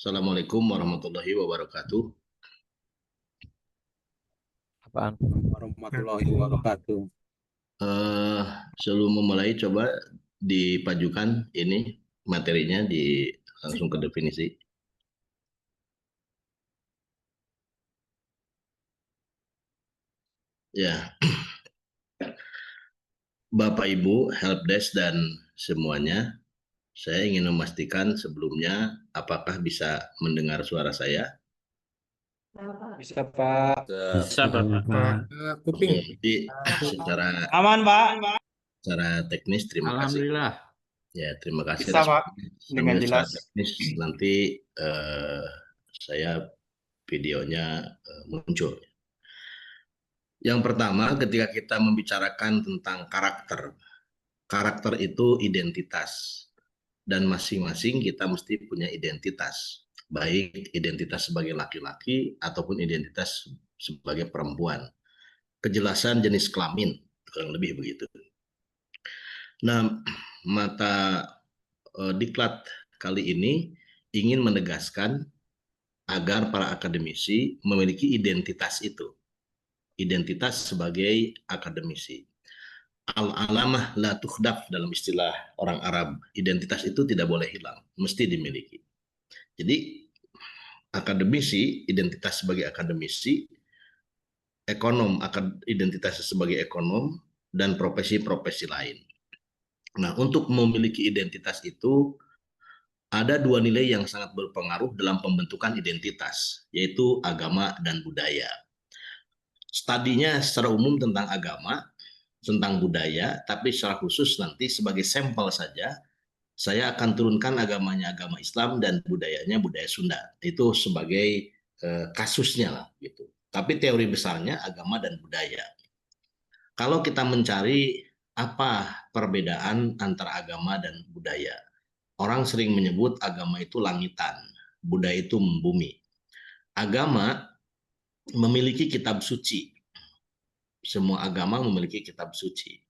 Assalamualaikum warahmatullahi wabarakatuh. Apaan? Warahmatullahi wabarakatuh. Eh, Sebelum memulai, coba dipajukan ini materinya langsung ke definisi. Ya, Bapak Ibu, helpdesk dan semuanya, saya ingin memastikan sebelumnya apakah bisa mendengar suara saya. Bisa, Pak. Bisa, Bapak. Kuping. Jadi secara Aman, Pak. teknis, terima kasih. Alhamdulillah. Ya, terima kasih. Bisa, Pak. Dengan Sambil secara jelas. teknis nanti saya videonya muncul. Yang pertama, ketika kita membicarakan tentang karakter, karakter itu identitas, dan masing-masing kita mesti punya identitas, baik identitas sebagai laki-laki ataupun identitas sebagai perempuan. Kejelasan jenis kelamin, kurang lebih begitu. Nah, mata diklat kali ini ingin menegaskan agar para akademisi memiliki identitas itu, identitas sebagai akademisi. Al-alamah la tukhdaf dalam istilah orang Arab. Identitas itu tidak boleh hilang, mesti dimiliki. Jadi akademisi, identitas sebagai akademisi, ekonom, identitasnya sebagai ekonom, dan profesi-profesi lain. Nah, untuk memiliki identitas itu ada dua nilai yang sangat berpengaruh dalam pembentukan identitas, yaitu agama dan budaya. Studinya secara umum tentang agama, tentang budaya, tapi secara khusus nanti sebagai sampel saja, saya akan turunkan agamanya agama Islam dan budayanya budaya Sunda. Itu sebagai kasusnya lah gitu. Tapi teori besarnya agama dan budaya. Kalau kita mencari apa perbedaan antara agama dan budaya, orang sering menyebut agama itu langitan, budaya itu membumi. Agama memiliki kitab suci. Semua agama memiliki kitab suci.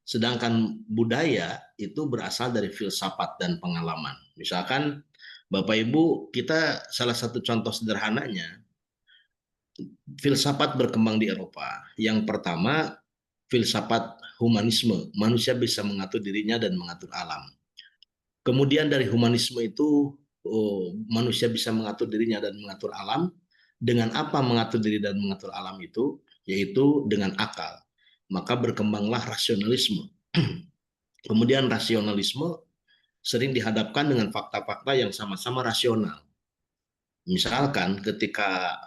Sedangkan budaya itu berasal dari filsafat dan pengalaman. Misalkan Bapak Ibu, kita salah satu contoh sederhananya, filsafat berkembang di Eropa. Yang pertama, filsafat humanisme. Manusia bisa mengatur dirinya dan mengatur alam. Kemudian dari humanisme itu, manusia bisa mengatur dirinya dan mengatur alam. Dengan apa mengatur diri dan mengatur alam itu? Yaitu dengan akal. Maka berkembanglah rasionalisme. Kemudian rasionalisme sering dihadapkan dengan fakta-fakta yang sama-sama rasional. Misalkan ketika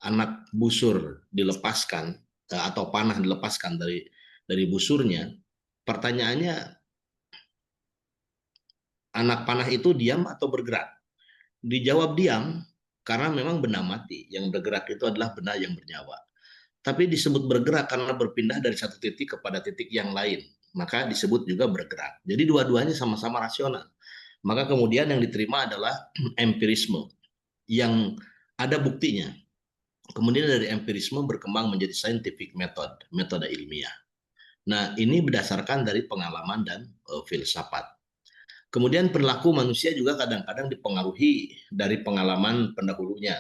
anak busur dilepaskan atau panah dilepaskan dari busurnya, pertanyaannya, anak panah itu diam atau bergerak? Dijawab diam karena memang benda mati. Yang bergerak itu adalah benda yang bernyawa. Tapi disebut bergerak karena berpindah dari satu titik kepada titik yang lain. Maka disebut juga bergerak. Jadi dua-duanya sama-sama rasional. Maka kemudian yang diterima adalah empirisme yang ada buktinya. Kemudian dari empirisme berkembang menjadi scientific method, metode ilmiah. Nah, ini berdasarkan dari pengalaman dan filsafat. Kemudian perilaku manusia juga kadang-kadang dipengaruhi dari pengalaman pendahulunya,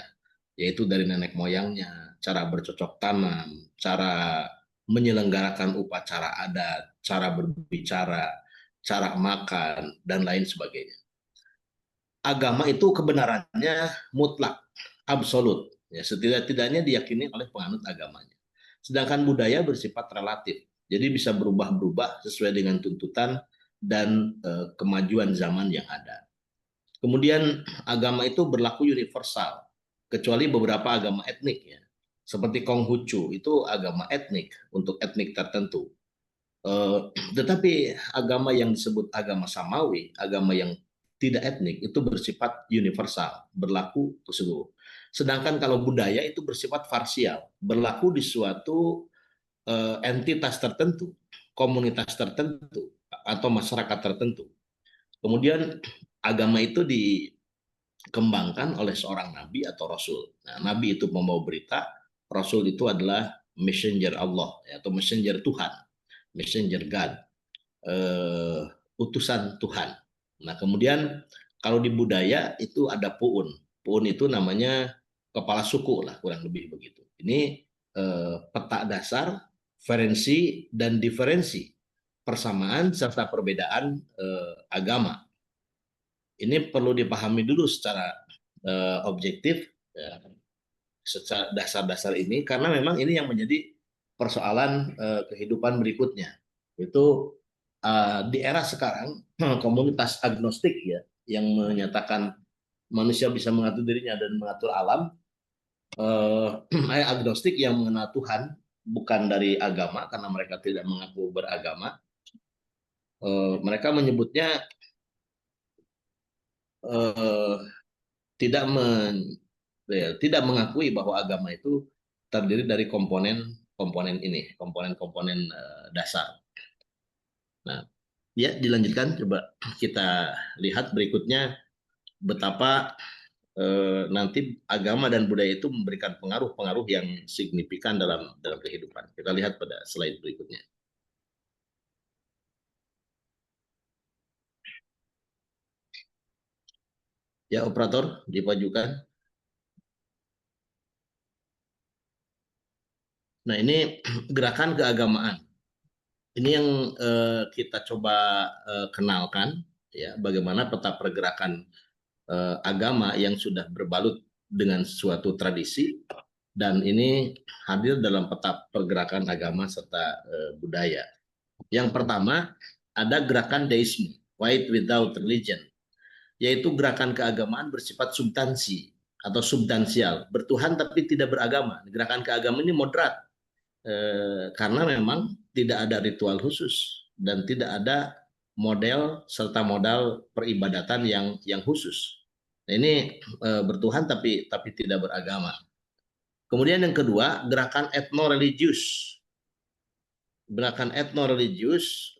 yaitu dari nenek moyangnya, cara bercocok tanam, cara menyelenggarakan upacara adat, cara berbicara, cara makan, dan lain sebagainya. Agama itu kebenarannya mutlak, absolut. Ya, setidak-tidaknya diyakini oleh penganut agamanya. Sedangkan budaya bersifat relatif, jadi bisa berubah-berubah sesuai dengan tuntutan dan kemajuan zaman yang ada. Kemudian agama itu berlaku universal, kecuali beberapa agama etnik ya. Seperti Konghucu itu agama etnik untuk etnik tertentu. Tetapi agama yang disebut agama samawi, agama yang tidak etnik itu bersifat universal, berlaku untuk seluruh. Sedangkan kalau budaya itu bersifat parsial, berlaku di suatu entitas tertentu, komunitas tertentu, atau masyarakat tertentu. Kemudian agama itu dikembangkan oleh seorang nabi atau rasul. Nah, nabi itu membawa berita, rasul itu adalah messenger Allah atau messenger Tuhan, messenger God, utusan Tuhan. Nah, kemudian Kalau di budaya itu ada puun. Puun itu namanya kepala suku lah, kurang lebih begitu. Ini peta dasar, ferensi, dan diferensi, persamaan serta perbedaan agama. Ini perlu dipahami dulu secara objektif, ya, secara dasar-dasar ini, karena memang ini yang menjadi persoalan kehidupan berikutnya. Itu di era sekarang komunitas agnostik ya yang menyatakan manusia bisa mengatur dirinya dan mengatur alam, agnostik yang mengenal Tuhan bukan dari agama karena mereka tidak mengaku beragama. Mereka menyebutnya eh, tidak tidak mengakui bahwa agama itu terdiri dari komponen ini, komponen-komponen dasar. Nah, ya dilanjutkan, coba kita lihat berikutnya betapa nanti agama dan budaya itu memberikan pengaruh-pengaruh yang signifikan dalam kehidupan. Kita lihat pada slide berikutnya. Ya, operator dipajukan. Nah, ini gerakan keagamaan. Ini yang kita coba kenalkan, ya, bagaimana peta pergerakan agama yang sudah berbalut dengan suatu tradisi, dan ini hadir dalam peta pergerakan agama serta budaya. Yang pertama, ada gerakan deisme, Faith Without Religion, yaitu gerakan keagamaan bersifat substansi atau substansial, bertuhan tapi tidak beragama. Gerakan keagamaan ini moderat, karena memang tidak ada ritual khusus dan tidak ada model serta modal peribadatan yang khusus. Nah, ini bertuhan tapi tidak beragama. Kemudian yang kedua, gerakan etno-religius. Gerakan etno-religius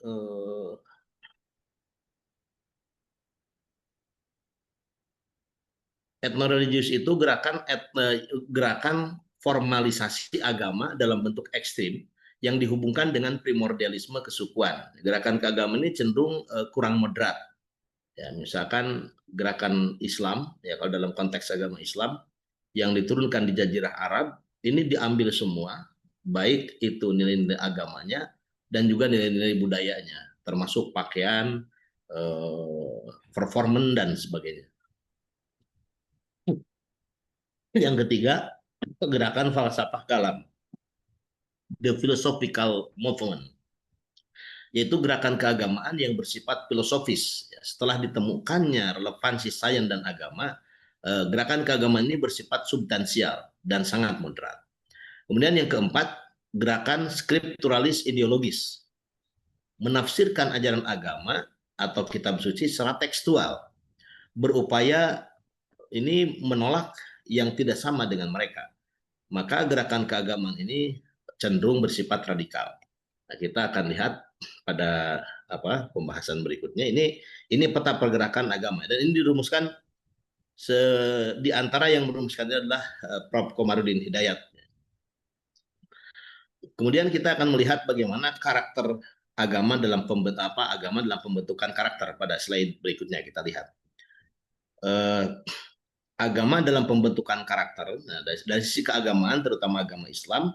etno-religius itu gerakan formalisasi agama dalam bentuk ekstrim yang dihubungkan dengan primordialisme kesukuan. Gerakan keagamaan ini cenderung kurang moderat. Ya, misalkan gerakan Islam, ya kalau dalam konteks agama Islam yang diturunkan di Jazirah Arab, ini diambil semua, baik itu nilai-nilai agamanya dan juga nilai-nilai budayanya, termasuk pakaian, performance dan sebagainya. Yang ketiga, gerakan falsafah kalam, the philosophical movement, yaitu gerakan keagamaan yang bersifat filosofis. Setelah ditemukannya relevansi sains dan agama, gerakan keagamaan ini bersifat substansial dan sangat moderat. Kemudian yang keempat, gerakan skripturalis ideologis, menafsirkan ajaran agama atau kitab suci secara tekstual, berupaya ini menolak yang tidak sama dengan mereka. Maka gerakan keagamaan ini cenderung bersifat radikal. Nah, kita akan lihat pada pembahasan berikutnya. Ini peta pergerakan agama dan ini dirumuskan di antara yang merumuskan adalah Prof. Komarudin Hidayat. Kemudian kita akan melihat bagaimana karakter agama dalam pembentukan karakter pada slide berikutnya. Kita lihat agama dalam pembentukan karakter. Nah, dari sisi keagamaan, terutama agama Islam,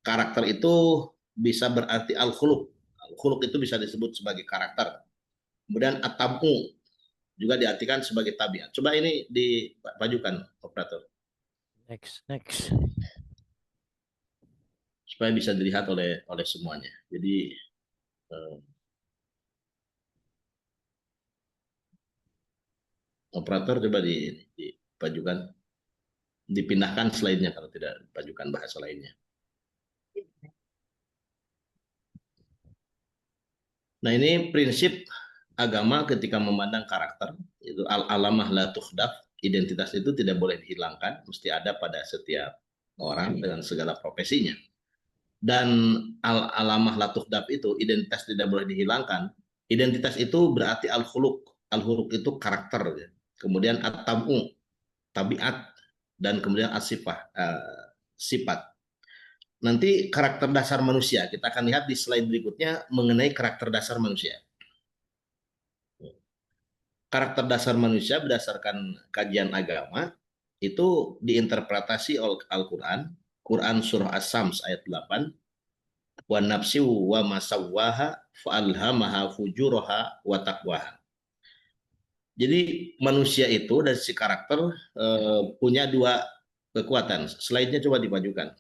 karakter itu bisa berarti al-khuluq. Al-khuluq itu bisa disebut sebagai karakter. Kemudian at-tabu juga diartikan sebagai tabiat. Coba ini dipajukan, operator. Next. Supaya bisa dilihat oleh semuanya. Jadi operator coba dipajukan, dipindahkan slide-nya kalau tidak dipajukan bahasa lainnya. Nah, ini prinsip agama ketika memandang karakter, itu al-alamah la tukhdaf, identitas itu tidak boleh dihilangkan, mesti ada pada setiap orang dengan segala profesinya. Dan al-alamah la tukhdaf itu, identitas tidak boleh dihilangkan. Identitas itu berarti al-khuluq. Al-khuluq itu karakter. Kemudian at-tabu, tabiat, dan kemudian as-sifat, sifat. Nanti karakter dasar manusia, kita akan lihat di slide berikutnya mengenai karakter dasar manusia. karakter dasar manusia berdasarkan kajian agama itu diinterpretasi oleh Al-Quran, Quran surah As-Sams ayat 8, wa nafsi wa masawwaha fa'alhamaha fujuraha wa taqwaha. Jadi manusia itu dari si karakter punya dua kekuatan. Slide-nya coba dimajukan.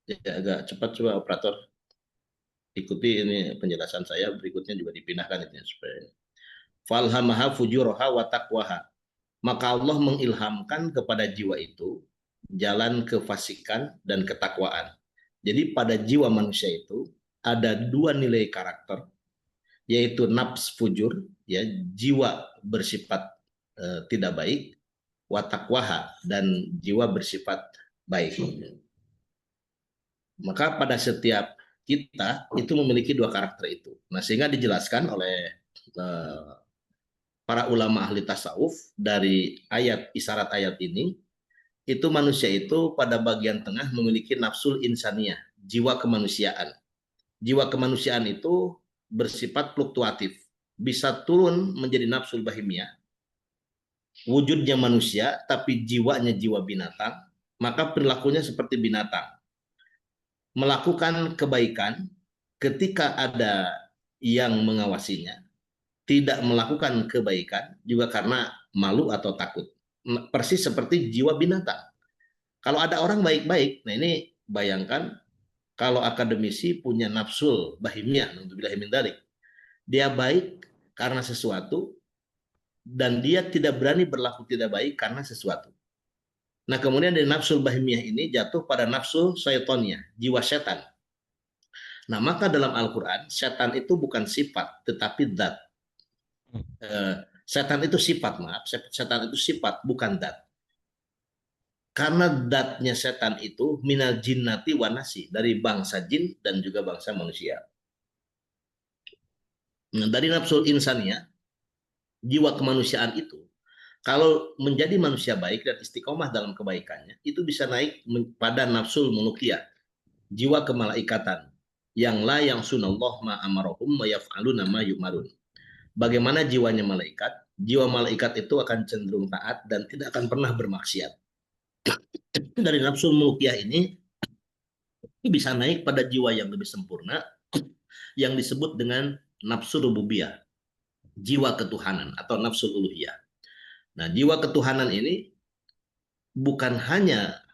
Ya, agak cepat coba operator. Ikuti ini penjelasan saya, berikutnya juga dipindahkan itu supaya. Falhamaha fujuraha wa taqwaha. Maka Allah mengilhamkan kepada jiwa itu jalan kefasikan dan ketakwaan. Jadi pada jiwa manusia itu ada dua nilai karakter, yaitu nafs fujur, ya, jiwa bersifat tidak baik, wa taqwaha, dan jiwa bersifat baik. Maka pada setiap kita itu memiliki dua karakter itu. Nah, sehingga dijelaskan oleh para ulama ahli tasawuf dari ayat isyarat ayat ini, itu manusia itu pada bagian tengah memiliki nafsul insaniyah, jiwa kemanusiaan. Jiwa kemanusiaan itu bersifat fluktuatif, bisa turun menjadi nafsul bahimiyah, wujudnya manusia tapi jiwanya jiwa binatang, maka perilakunya seperti binatang. Melakukan kebaikan ketika ada yang mengawasinya, tidak melakukan kebaikan juga karena malu atau takut. Persis seperti jiwa binatang. Kalau ada orang baik-baik, nah ini bayangkan kalau akademisi punya nafsul bahimiyah, dia baik karena sesuatu dan dia tidak berani berlaku tidak baik karena sesuatu. Nah, kemudian dari nafsul bahimiyah ini jatuh pada nafsul syaitoniyah, jiwa setan. Nah, maka dalam Al-Quran, setan itu bukan sifat, tetapi zat. Setan itu sifat, setan itu sifat, bukan zat. Karena zatnya setan itu minal jinnati wa nasi, dari bangsa jin dan juga bangsa manusia. Nah, dari nafsul insaniyah, jiwa kemanusiaan itu, kalau menjadi manusia baik dan istiqomah dalam kebaikannya, itu bisa naik pada nafsul mulukiyah, jiwa kemalaikatan, yang la yang sunallah ma amarahum wa yaf'aluna ma yu'marun. Bagaimana jiwanya malaikat? Jiwa malaikat itu akan cenderung taat dan tidak akan pernah bermaksiat. Dari nafsul mulukiyah ini bisa naik pada jiwa yang lebih sempurna, yang disebut dengan nafsu rububiyah, jiwa ketuhanan atau nafsul uluhiyah. Nah, jiwa ketuhanan ini bukan hanya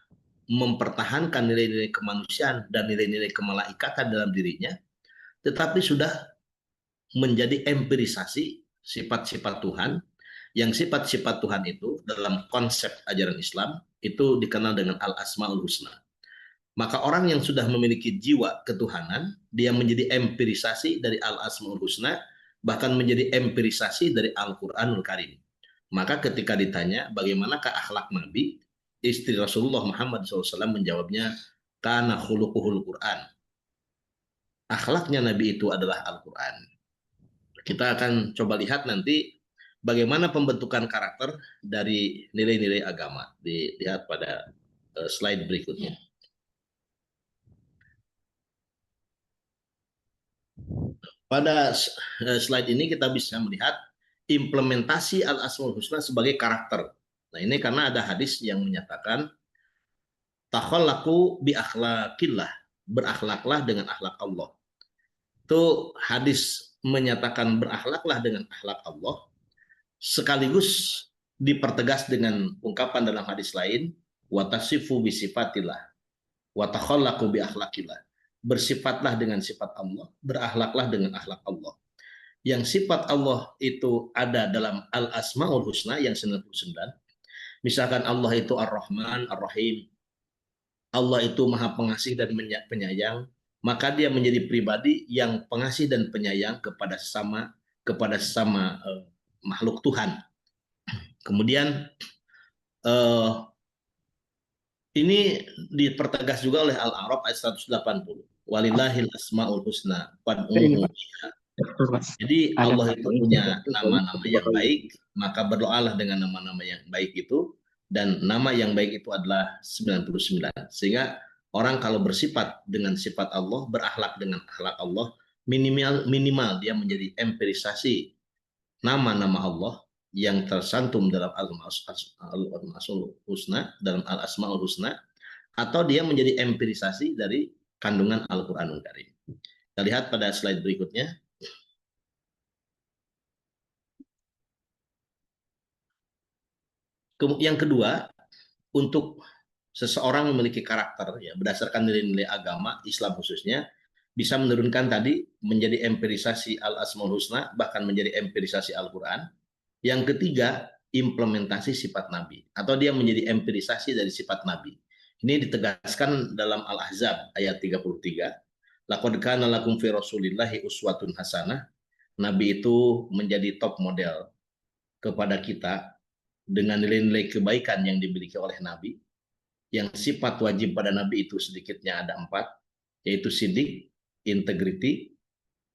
mempertahankan nilai-nilai kemanusiaan dan nilai-nilai kemalaikatan dalam dirinya, tetapi sudah menjadi empirisasi sifat-sifat Tuhan, yang sifat-sifat Tuhan itu dalam konsep ajaran Islam itu dikenal dengan Al-Asma'ul Husna. Maka orang yang sudah memiliki jiwa ketuhanan, dia menjadi empirisasi dari Al-Asma'ul Husna, bahkan menjadi empirisasi dari Al-Quranul Karim. Maka ketika ditanya bagaimanakah akhlak Nabi, istri Rasulullah Muhammad SAW menjawabnya, kana khuluquhul Quran. Akhlaknya Nabi itu adalah Al-Quran. Kita akan coba lihat nanti bagaimana pembentukan karakter dari nilai-nilai agama. Dilihat pada slide berikutnya. Pada slide ini kita bisa melihat implementasi Al-Asmaul Husna sebagai karakter. Nah, ini karena ada hadis yang menyatakan takhallaqu bi akhlaqillah, berakhlaklah dengan akhlak Allah. Itu hadis menyatakan berakhlaklah dengan akhlak Allah, sekaligus dipertegas dengan ungkapan dalam hadis lain, wa tasifu bi sifatillah, wa takhallaqu bi akhlaqillah. Bersifatlah dengan sifat Allah, berakhlaklah dengan akhlak Allah. Yang sifat Allah itu ada dalam Al-Asma'ul Husna yang 99. Misalkan Allah itu Ar-Rahman, Ar-Rahim. Allah itu Maha Pengasih dan Penyayang, maka dia menjadi pribadi yang pengasih dan penyayang kepada sesama makhluk Tuhan. Kemudian ini dipertegas juga oleh Al-A'raf ayat 180. Walillahil asma'ul husna fad'uhu biha. Jadi Allah itu punya nama-nama yang baik, maka berdoalah dengan nama-nama yang baik itu, dan nama yang baik itu adalah 99. Sehingga orang kalau bersifat dengan sifat Allah, berakhlak dengan akhlak Allah, minimal dia menjadi empirisasi nama-nama Allah yang tersantum dalam Al-Asmaul Husna, dalam Al-Asmaul Husna, atau dia menjadi empirisasi dari kandungan Al-Qur'anul Karim. Kita lihat pada slide berikutnya. Yang kedua, untuk seseorang memiliki karakter ya berdasarkan nilai-nilai agama Islam khususnya, bisa menurunkan tadi menjadi empirisasi Al-Asmaul Husna, bahkan menjadi empirisasi Al-Qur'an. Yang ketiga, implementasi sifat Nabi, atau dia menjadi empirisasi dari sifat Nabi. Ini ditegaskan dalam Al-Ahzab ayat 33. Laqad kana lakum fi Rasulillahi uswatun hasanah. Nabi itu menjadi top model kepada kita dengan nilai-nilai kebaikan yang dimiliki oleh Nabi. Yang sifat wajib pada Nabi itu sedikitnya ada 4, yaitu sidik, integriti.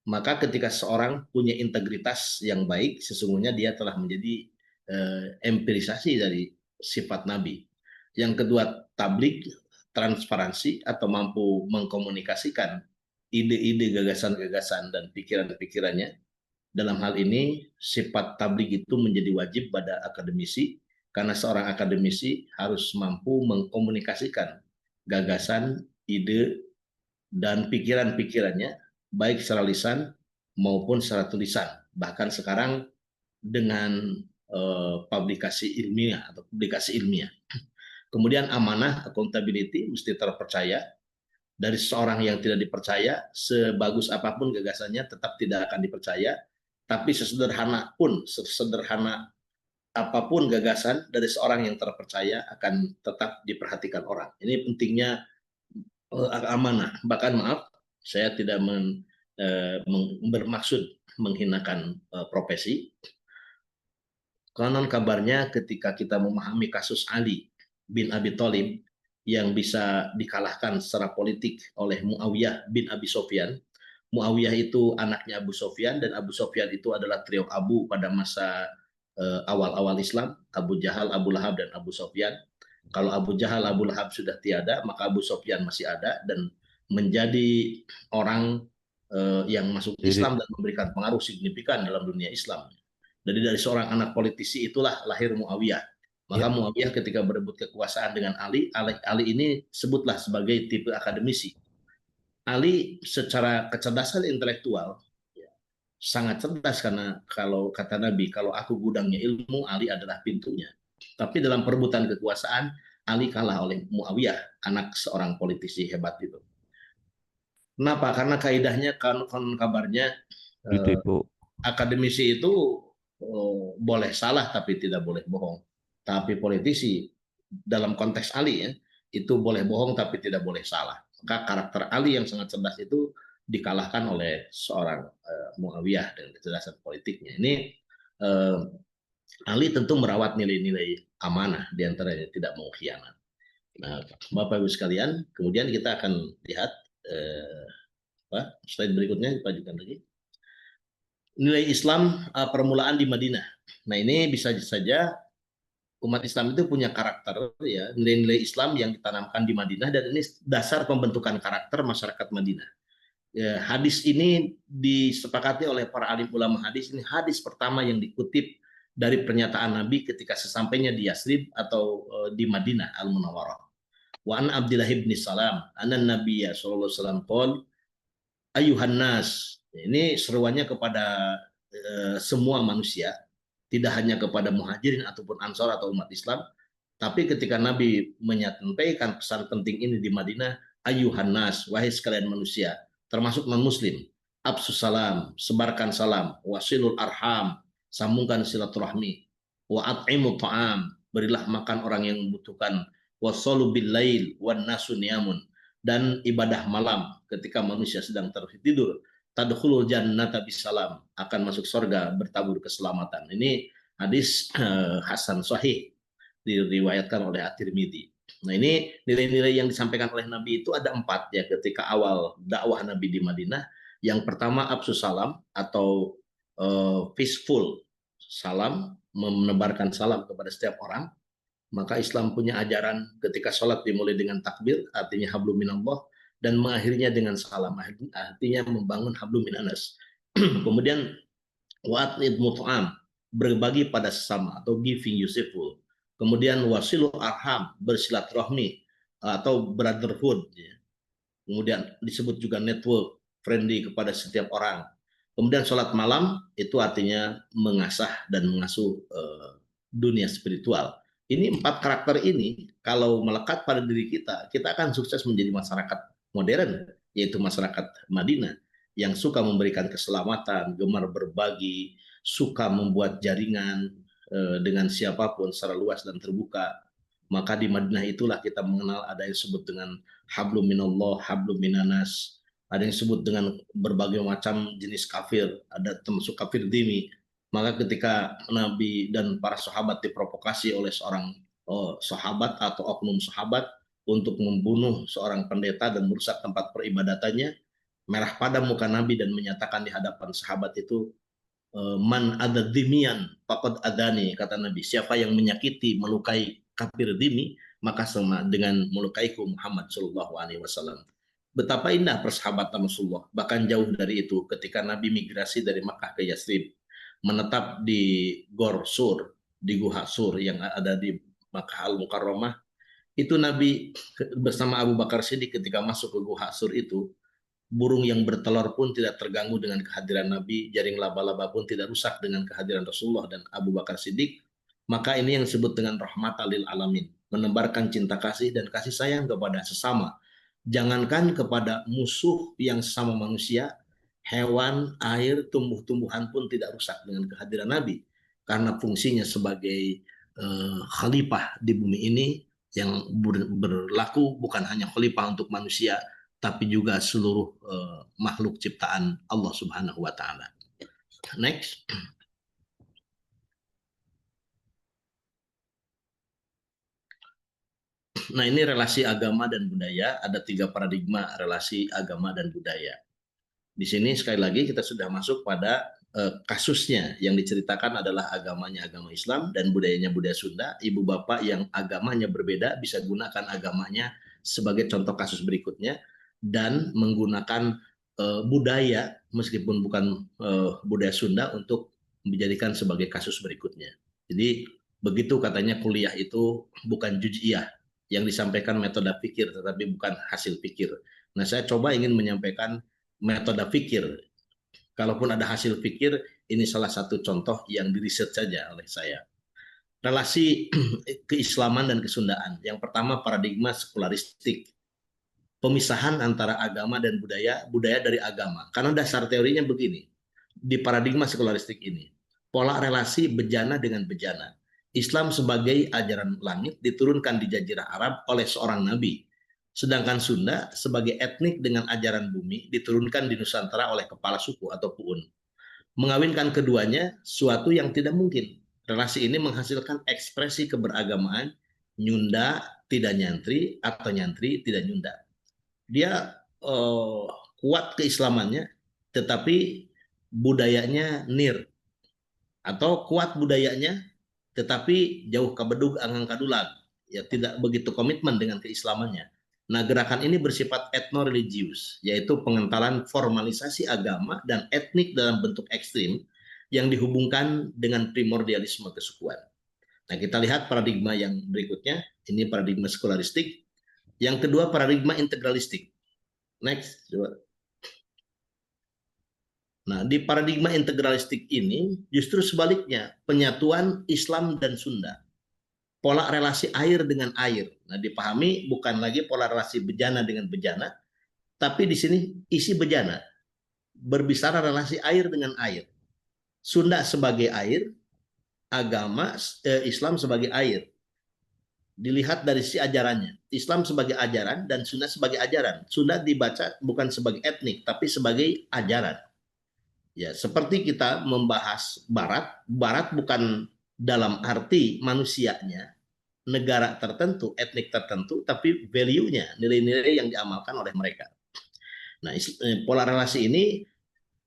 Maka ketika seorang punya integritas yang baik, sesungguhnya dia telah menjadi empirisasi dari sifat Nabi. Yang kedua, tablik, transparansi, atau mampu mengkomunikasikan ide-ide, gagasan-gagasan, dan pikiran-pikirannya. Dalam hal ini, sifat tablik itu menjadi wajib pada akademisi, karena seorang akademisi harus mampu mengkomunikasikan gagasan, ide, dan pikiran-pikirannya, baik secara lisan maupun secara tulisan. Bahkan sekarang dengan publikasi ilmiah atau publikasi ilmiah. Kemudian amanah, accountability, mesti terpercaya. Dari seorang yang tidak dipercaya, sebagus apapun gagasannya tetap tidak akan dipercaya. Tapi sesederhana apapun gagasan dari seorang yang terpercaya akan tetap diperhatikan orang. Ini pentingnya amanah. Bahkan maaf, saya tidak bermaksud menghinakan profesi. Konon kabarnya ketika kita memahami kasus Ali bin Abi Thalib yang bisa dikalahkan secara politik oleh Muawiyah bin Abi Sofyan. Muawiyah itu anaknya Abu Sofyan, dan Abu Sofyan itu adalah trio Abu pada masa awal-awal Islam, Abu Jahal, Abu Lahab, dan Abu Sofyan. Kalau Abu Jahal, Abu Lahab sudah tiada, maka Abu Sofyan masih ada dan menjadi orang yang masuk Islam dan memberikan pengaruh signifikan dalam dunia Islam. Jadi dari seorang anak politisi itulah lahir Muawiyah. Maka Muawiyah ketika berebut kekuasaan dengan Ali ini sebutlah sebagai tipe akademisi. Ali secara kecerdasan intelektual sangat cerdas, karena kalau kata Nabi, kalau aku gudangnya ilmu, Ali adalah pintunya. Tapi dalam perebutan kekuasaan, Ali kalah oleh Muawiyah, anak seorang politisi hebat itu. Kenapa? Karena kaidahnya, kabarnya akademisi itu boleh salah tapi tidak boleh bohong. Tapi politisi dalam konteks Ali ya, itu boleh bohong tapi tidak boleh salah. Maka karakter Ali yang sangat cerdas itu dikalahkan oleh seorang Muawiyah dengan kecerdasan politiknya. Ini Ali tentu merawat nilai-nilai amanah, diantaranya tidak mau khianat. Nah, Bapak Ibu sekalian, kemudian kita akan lihat slide berikutnya, dipajukan lagi. Nilai Islam permulaan di Madinah. Nah, ini bisa saja umat Islam itu punya karakter ya, nilai-nilai Islam yang ditanamkan di Madinah, dan ini dasar pembentukan karakter masyarakat Madinah. Ya, hadis ini disepakati oleh para alim ulama hadis, ini hadis pertama yang dikutip dari pernyataan Nabi ketika sesampainya di Yasrib atau di Madinah Al-Munawwarah. Wa an Abdullah bin Salam, anan Nabiyya sallallahu alaihi wasallam qol ayuhan nas. Ini seruannya kepada semua manusia, tidak hanya kepada muhajirin ataupun ansor atau umat Islam, tapi ketika Nabi menyampaikan pesan penting ini di Madinah, ayuhan nas, wahai sekalian manusia, termasuk non-muslim, absus salam, sebarkan salam, wasilul arham, sambungkan silaturahmi, wa at'imu ta'am, berilah makan orang yang membutuhkan, wasallu bil lail wan nasu niyamun, dan ibadah malam ketika manusia sedang tertidur, tadkhulul jannata bisalam, akan masuk surga bertabur keselamatan. Ini hadis hasan sahih, diriwayatkan oleh At-Tirmidzi. Nah, ini nilai-nilai yang disampaikan oleh Nabi itu ada 4 ya ketika awal dakwah Nabi di Madinah. Yang pertama absus salam atau peaceful salam, menebarkan salam kepada setiap orang. Maka Islam punya ajaran ketika sholat dimulai dengan takbir, artinya hablum minallah, dan mengakhirinya dengan salam, artinya membangun hablum minanas. Kemudian wa'atid mut'am, berbagi pada sesama atau giving useful. Kemudian wasilu arham, bersilaturahmi atau brotherhood. Ya. Kemudian disebut juga network, friendly kepada setiap orang. Kemudian sholat malam itu artinya mengasah dan mengasuh dunia spiritual. Ini 4 karakter ini kalau melekat pada diri kita, kita akan sukses menjadi masyarakat modern, yaitu masyarakat Madinah yang suka memberikan keselamatan, gemar berbagi, suka membuat jaringan dengan siapapun secara luas dan terbuka. Maka di Madinah itulah kita mengenal ada yang disebut dengan hablum minallah, hablum minanas, ada yang disebut dengan berbagai macam jenis kafir, ada termasuk kafir dimi. Maka ketika Nabi dan para sahabat diprovokasi oleh seorang sahabat atau oknum sahabat untuk membunuh seorang pendeta dan merusak tempat peribadatannya, merah pada muka Nabi dan menyatakan di hadapan sahabat itu, man ada dimian fakod adani, kata Nabi, siapa yang menyakiti, melukai kafir dimi, maka sama dengan melukaiku Muhammad Shallallahu Alaihi Wasallam. Betapa indah persahabatan Rasulullah. Bahkan jauh dari itu, ketika Nabi migrasi dari Makkah ke Yathrib, menetap di Gor Sur, di Guha Sur yang ada di Makkah Al-Mukarramah, itu Nabi bersama Abu Bakar Siddiq ketika masuk ke Guha Sur itu, burung yang bertelur pun tidak terganggu dengan kehadiran Nabi, jaring laba-laba pun tidak rusak dengan kehadiran Rasulullah dan Abu Bakar Siddiq. Maka ini yang disebut dengan rahmatan lil alamin, menebarkan cinta kasih dan kasih sayang kepada sesama. Jangankan kepada musuh yang sama manusia, hewan, air, tumbuh-tumbuhan pun tidak rusak dengan kehadiran Nabi. Karena fungsinya sebagai khalifah di bumi ini yang berlaku bukan hanya khalifah untuk manusia, tapi juga seluruh makhluk ciptaan Allah Subhanahu wa Ta'ala. Next. Nah, ini relasi agama dan budaya. Ada 3 paradigma relasi agama dan budaya. Di sini sekali lagi kita sudah masuk pada kasusnya yang diceritakan adalah agamanya agama Islam dan budayanya budaya Sunda. Ibu bapak yang agamanya berbeda bisa gunakan agamanya sebagai contoh kasus berikutnya dan menggunakan budaya meskipun bukan budaya Sunda untuk dijadikan sebagai kasus berikutnya. Jadi begitu katanya kuliah itu bukan juz'iyah yang disampaikan metode pikir tetapi bukan hasil pikir. Nah, saya coba ingin menyampaikan metode pikir. Kalaupun ada hasil pikir, ini salah satu contoh yang diriset saja oleh saya. Relasi keislaman dan kesundaan. Yang pertama paradigma sekularistik. Pemisahan antara agama dan budaya, budaya dari agama. Karena dasar teorinya begini. Di paradigma sekularistik ini, pola relasi bejana dengan bejana. Islam sebagai ajaran langit diturunkan di Jazirah Arab oleh seorang nabi. Sedangkan Sunda sebagai etnik dengan ajaran bumi diturunkan di Nusantara oleh kepala suku atau puun. Mengawinkan keduanya suatu yang tidak mungkin. Relasi ini menghasilkan ekspresi keberagamaan, nyunda tidak nyantri atau nyantri tidak nyunda. Dia kuat keislamannya tetapi budayanya nir, atau kuat budayanya tetapi jauh kabedug anggang kadulag, ya tidak begitu komitmen dengan keislamannya. Nah, gerakan ini bersifat etno-religius, yaitu pengentalan formalisasi agama dan etnik dalam bentuk ekstrim yang dihubungkan dengan primordialisme kesukuan. Nah, kita lihat paradigma yang berikutnya, ini paradigma sekularistik. Yang kedua paradigma integralistik. Next, coba. Nah, di paradigma integralistik ini justru sebaliknya, penyatuan Islam dan Sunda. Pola relasi air dengan air. Nah, dipahami bukan lagi pola relasi bejana dengan bejana, tapi di sini isi bejana. Berbicara relasi air dengan air. Sunda sebagai air, agama Islam sebagai air. Dilihat dari sisi ajarannya. Islam sebagai ajaran dan Sunda sebagai ajaran. Sunda dibaca bukan sebagai etnik, tapi sebagai ajaran. Ya, seperti kita membahas Barat, Barat bukan dalam arti manusianya, negara tertentu, etnik tertentu, tapi value-nya, nilai-nilai yang diamalkan oleh mereka. Nah, pola relasi ini,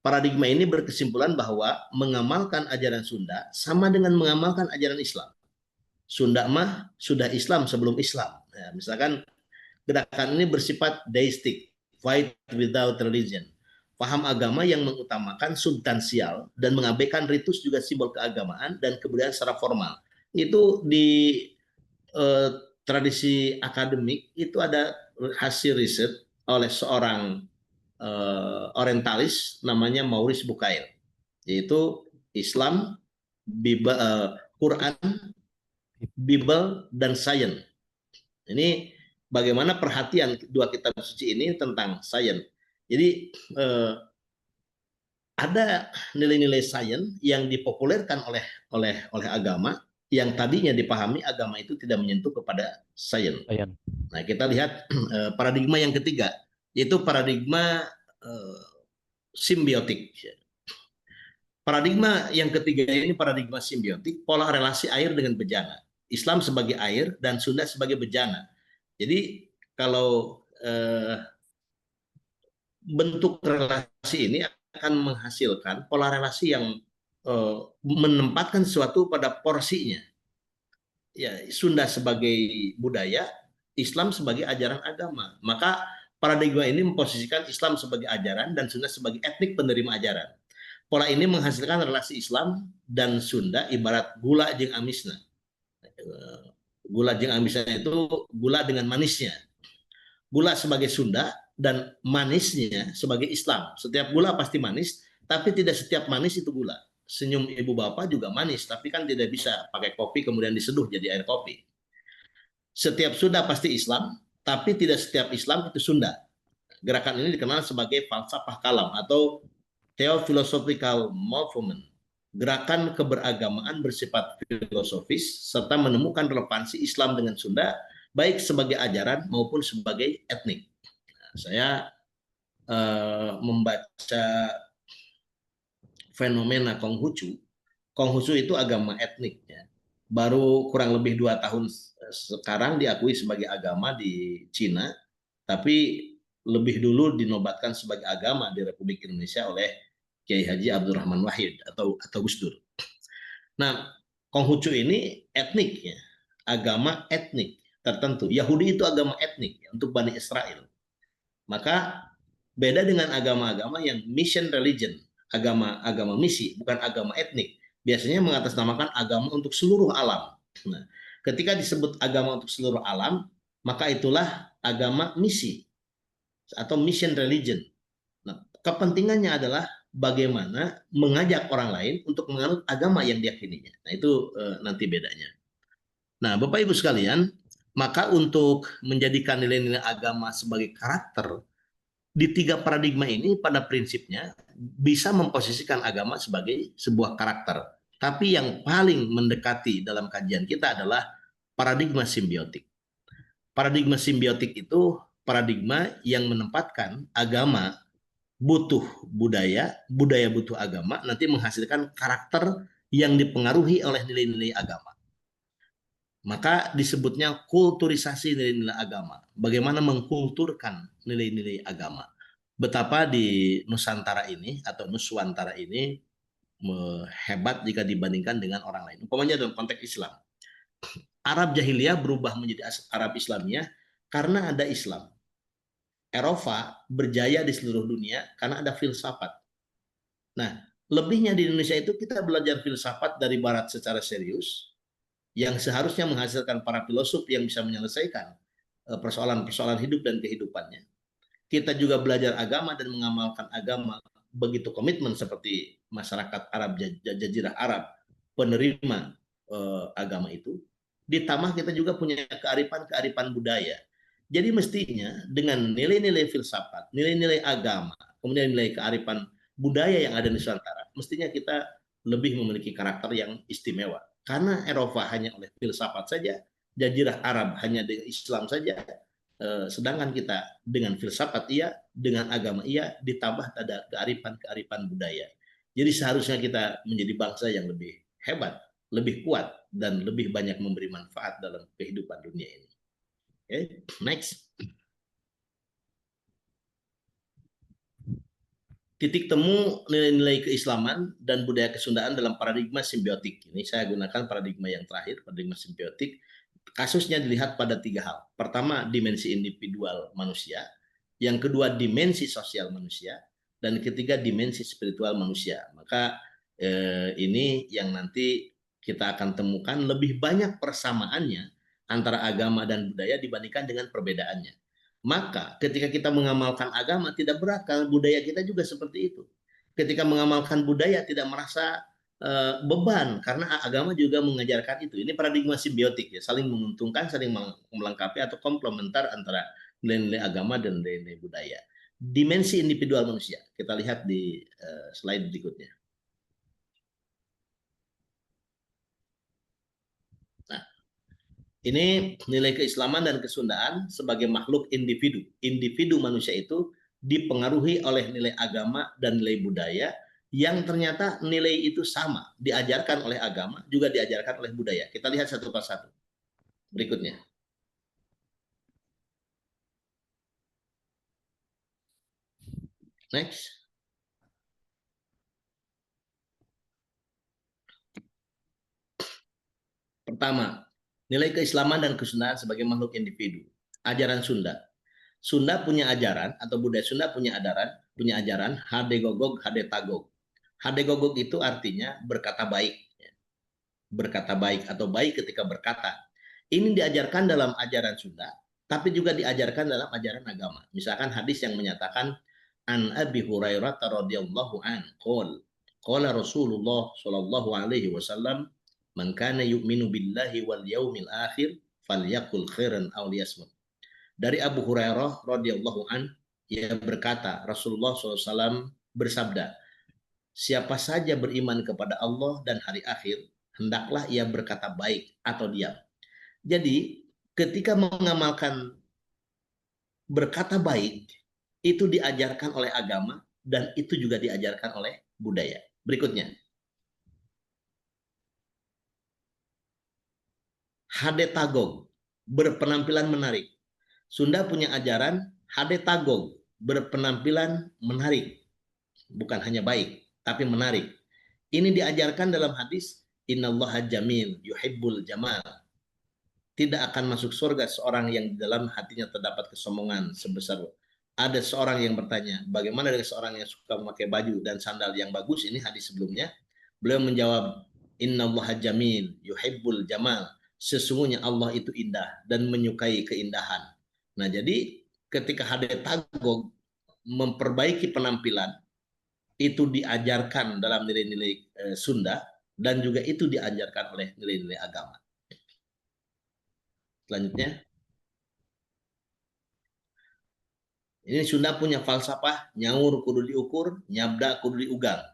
paradigma ini berkesimpulan bahwa mengamalkan ajaran Sunda sama dengan mengamalkan ajaran Islam. Sunda mah sudah Islam sebelum Islam. Ya, misalkan gerakan ini bersifat deistik, fight without religion. Paham agama yang mengutamakan substansial dan mengabaikan ritus juga simbol keagamaan dan kebudayaan secara formal. Itu di eh, tradisi akademik itu ada hasil riset oleh seorang orientalis namanya Maurice Bucaille, yaitu Islam, Quran, Bible, dan Sains. Ini bagaimana perhatian dua kitab suci ini tentang sains. Jadi ada nilai-nilai sains yang dipopulerkan oleh agama yang tadinya dipahami agama itu tidak menyentuh kepada sains. Nah, kita lihat paradigma yang ketiga, yaitu paradigma simbiotik. Paradigma yang ketiga ini paradigma simbiotik, pola relasi air dengan bejana. Islam sebagai air dan Sunda sebagai bejana. Jadi kalau bentuk relasi ini akan menghasilkan pola relasi yang menempatkan sesuatu pada porsinya. Ya, Sunda sebagai budaya, Islam sebagai ajaran agama. Maka paradigma ini memposisikan Islam sebagai ajaran dan Sunda sebagai etnik penerima ajaran. Pola ini menghasilkan relasi Islam dan Sunda ibarat gula jeung amisna. Gula jeung amisna itu gula dengan manisnya. Gula sebagai Sunda dan manisnya sebagai Islam. Setiap gula pasti manis, tapi tidak setiap manis itu gula. Senyum ibu bapak juga manis, tapi kan tidak bisa pakai kopi kemudian diseduh jadi air kopi. Setiap Sunda pasti Islam, tapi tidak setiap Islam itu Sunda. Gerakan ini dikenal sebagai falsafah kalam atau Theophilosophical Movement, gerakan keberagamaan bersifat filosofis serta menemukan relevansi Islam dengan Sunda baik sebagai ajaran maupun sebagai etnik. Nah, saya membaca fenomena Konghucu. Konghucu itu agama etnik, ya. Baru kurang lebih 2 tahun sekarang diakui sebagai agama di Cina, tapi lebih dulu dinobatkan sebagai agama di Republik Indonesia oleh Kiai Haji Abdurrahman Wahid atau Gus Dur. Nah, Konghucu ini etnik, ya, agama etnik tertentu. Yahudi itu agama etnik, ya, untuk Bani Israel. Maka beda dengan agama-agama yang mission religion, agama misi, bukan agama etnik. Biasanya mengatasnamakan agama untuk seluruh alam. Nah, ketika disebut agama untuk seluruh alam, maka itulah agama misi atau mission religion. Nah, kepentingannya adalah bagaimana mengajak orang lain untuk menganut agama yang diyakininya. Nah, itu nanti bedanya. Nah, Bapak Ibu sekalian, maka untuk menjadikan nilai-nilai agama sebagai karakter di 3 paradigma ini pada prinsipnya bisa memposisikan agama sebagai sebuah karakter. Tapi yang paling mendekati dalam kajian kita adalah paradigma simbiotik. Paradigma simbiotik itu paradigma yang menempatkan agama butuh budaya, budaya butuh agama, nanti menghasilkan karakter yang dipengaruhi oleh nilai-nilai agama. Maka disebutnya kulturisasi nilai-nilai agama. Bagaimana mengkulturkan nilai-nilai agama. Betapa di Nusantara ini atau Nuswantara ini hebat jika dibandingkan dengan orang lain. Umpamanya dalam konteks Islam. Arab jahiliyah berubah menjadi Arab Islamiyah karena ada Islam. Eropa berjaya di seluruh dunia karena ada filsafat. Nah, lebihnya di Indonesia itu kita belajar filsafat dari Barat secara serius, yang seharusnya menghasilkan para filosof yang bisa menyelesaikan persoalan-persoalan hidup dan kehidupannya. Kita juga belajar agama dan mengamalkan agama begitu komitmen seperti masyarakat Arab, Jazirah Arab, penerima agama itu. Ditambah kita juga punya kearifan budaya. Jadi mestinya dengan nilai-nilai filsafat, nilai-nilai agama, kemudian nilai kearifan budaya yang ada di Nusantara, mestinya kita lebih memiliki karakter yang istimewa. Karena Eropa hanya oleh filsafat saja, Jazirah Arab hanya dengan Islam saja, sedangkan kita dengan filsafat iya, dengan agama iya, ditambah ada kearifan budaya. Jadi seharusnya kita menjadi bangsa yang lebih hebat, lebih kuat, dan lebih banyak memberi manfaat dalam kehidupan dunia ini. Okay, next. titik temu nilai-nilai keislaman dan budaya kesundaan dalam paradigma simbiotik. Ini saya gunakan paradigma yang terakhir, paradigma simbiotik. Kasusnya dilihat pada 3 hal. Pertama, dimensi individual manusia. Yang kedua, dimensi sosial manusia. Dan ketiga, dimensi spiritual manusia. Maka ini yang nanti kita akan temukan lebih banyak persamaannya antara agama dan budaya dibandingkan dengan perbedaannya. Maka ketika kita mengamalkan agama tidak berakal, budaya kita juga seperti itu. Ketika mengamalkan budaya tidak merasa beban karena agama juga mengajarkan itu. Ini paradigma simbiotik ya, saling menguntungkan, saling melengkapi atau komplementer antara nilai-nilai agama dan nilai-nilai budaya. Dimensi individual manusia kita lihat di slide berikutnya. Nah, ini nilai keislaman dan kesundaan sebagai makhluk individu. Individu manusia itu dipengaruhi oleh nilai agama dan nilai budaya yang ternyata nilai itu sama, diajarkan oleh agama, juga diajarkan oleh budaya. Kita lihat satu persatu. Berikutnya. Next. Pertama, nilai keislaman dan kesundaan sebagai makhluk individu. Ajaran Sunda. Sunda punya ajaran atau budaya Sunda punya ajaran hade gogog, hade tagog. Hade gogog itu artinya berkata baik. Berkata baik atau baik ketika berkata. Ini diajarkan dalam ajaran Sunda, tapi juga diajarkan dalam ajaran agama. Misalkan hadis yang menyatakan an Abi Hurairah radhiyallahu an qala Rasulullah sallallahu alaihi wasallam man kana yu'minu billahi wal yaumil akhir falyaqul khairan aw liyasmut. Dari Abu Hurairah radhiyallahu an, ia berkata, Rasulullah SAW bersabda, siapa saja beriman kepada Allah dan hari akhir, hendaklah ia berkata baik atau diam. Jadi, ketika mengamalkan berkata baik, itu diajarkan oleh agama dan itu juga diajarkan oleh budaya. Berikutnya. Hade tagog, berpenampilan menarik. Sunda punya ajaran hade tagog, berpenampilan menarik. Bukan hanya baik, tapi menarik. Ini diajarkan dalam hadis, innallaha jamil yuhibbul jamal. Tidak akan masuk surga seorang yang di dalam hatinya terdapat kesombongan sebesar. Ada seorang yang bertanya, bagaimana dengan seorang yang suka memakai baju dan sandal yang bagus? Ini hadis sebelumnya. Beliau menjawab, innallaha jamil yuhibbul jamal. Sesungguhnya Allah itu indah dan menyukai keindahan. Nah, jadi ketika hadir tagog memperbaiki penampilan, itu diajarkan dalam nilai-nilai Sunda dan juga itu diajarkan oleh nilai-nilai agama. Selanjutnya, ini Sunda punya falsafah nyaur kudu diukur, nyabda kudu diugal.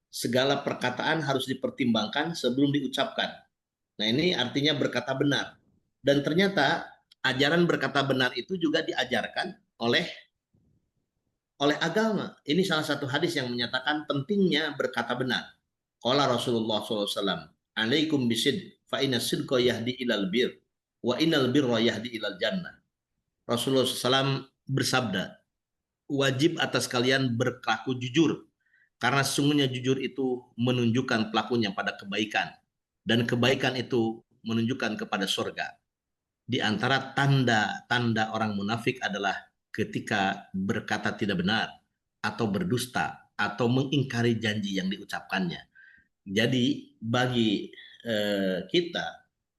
Segala perkataan harus dipertimbangkan sebelum diucapkan. Nah, ini artinya berkata benar. Dan ternyata ajaran berkata benar itu juga diajarkan oleh agama. Ini salah satu hadis yang menyatakan pentingnya berkata benar. Qala Rasulullah SAW, alaikum bisid, fa inna sidqa yahdi ilal bir, wa innal birra yahdi ilal jannah. Rasulullah SAW bersabda, wajib atas kalian berlaku jujur, karena sesungguhnya jujur itu menunjukkan pelakunya pada kebaikan, dan kebaikan itu menunjukkan kepada surga. Di antara tanda-tanda orang munafik adalah ketika berkata tidak benar, atau berdusta, atau mengingkari janji yang diucapkannya. Jadi bagi kita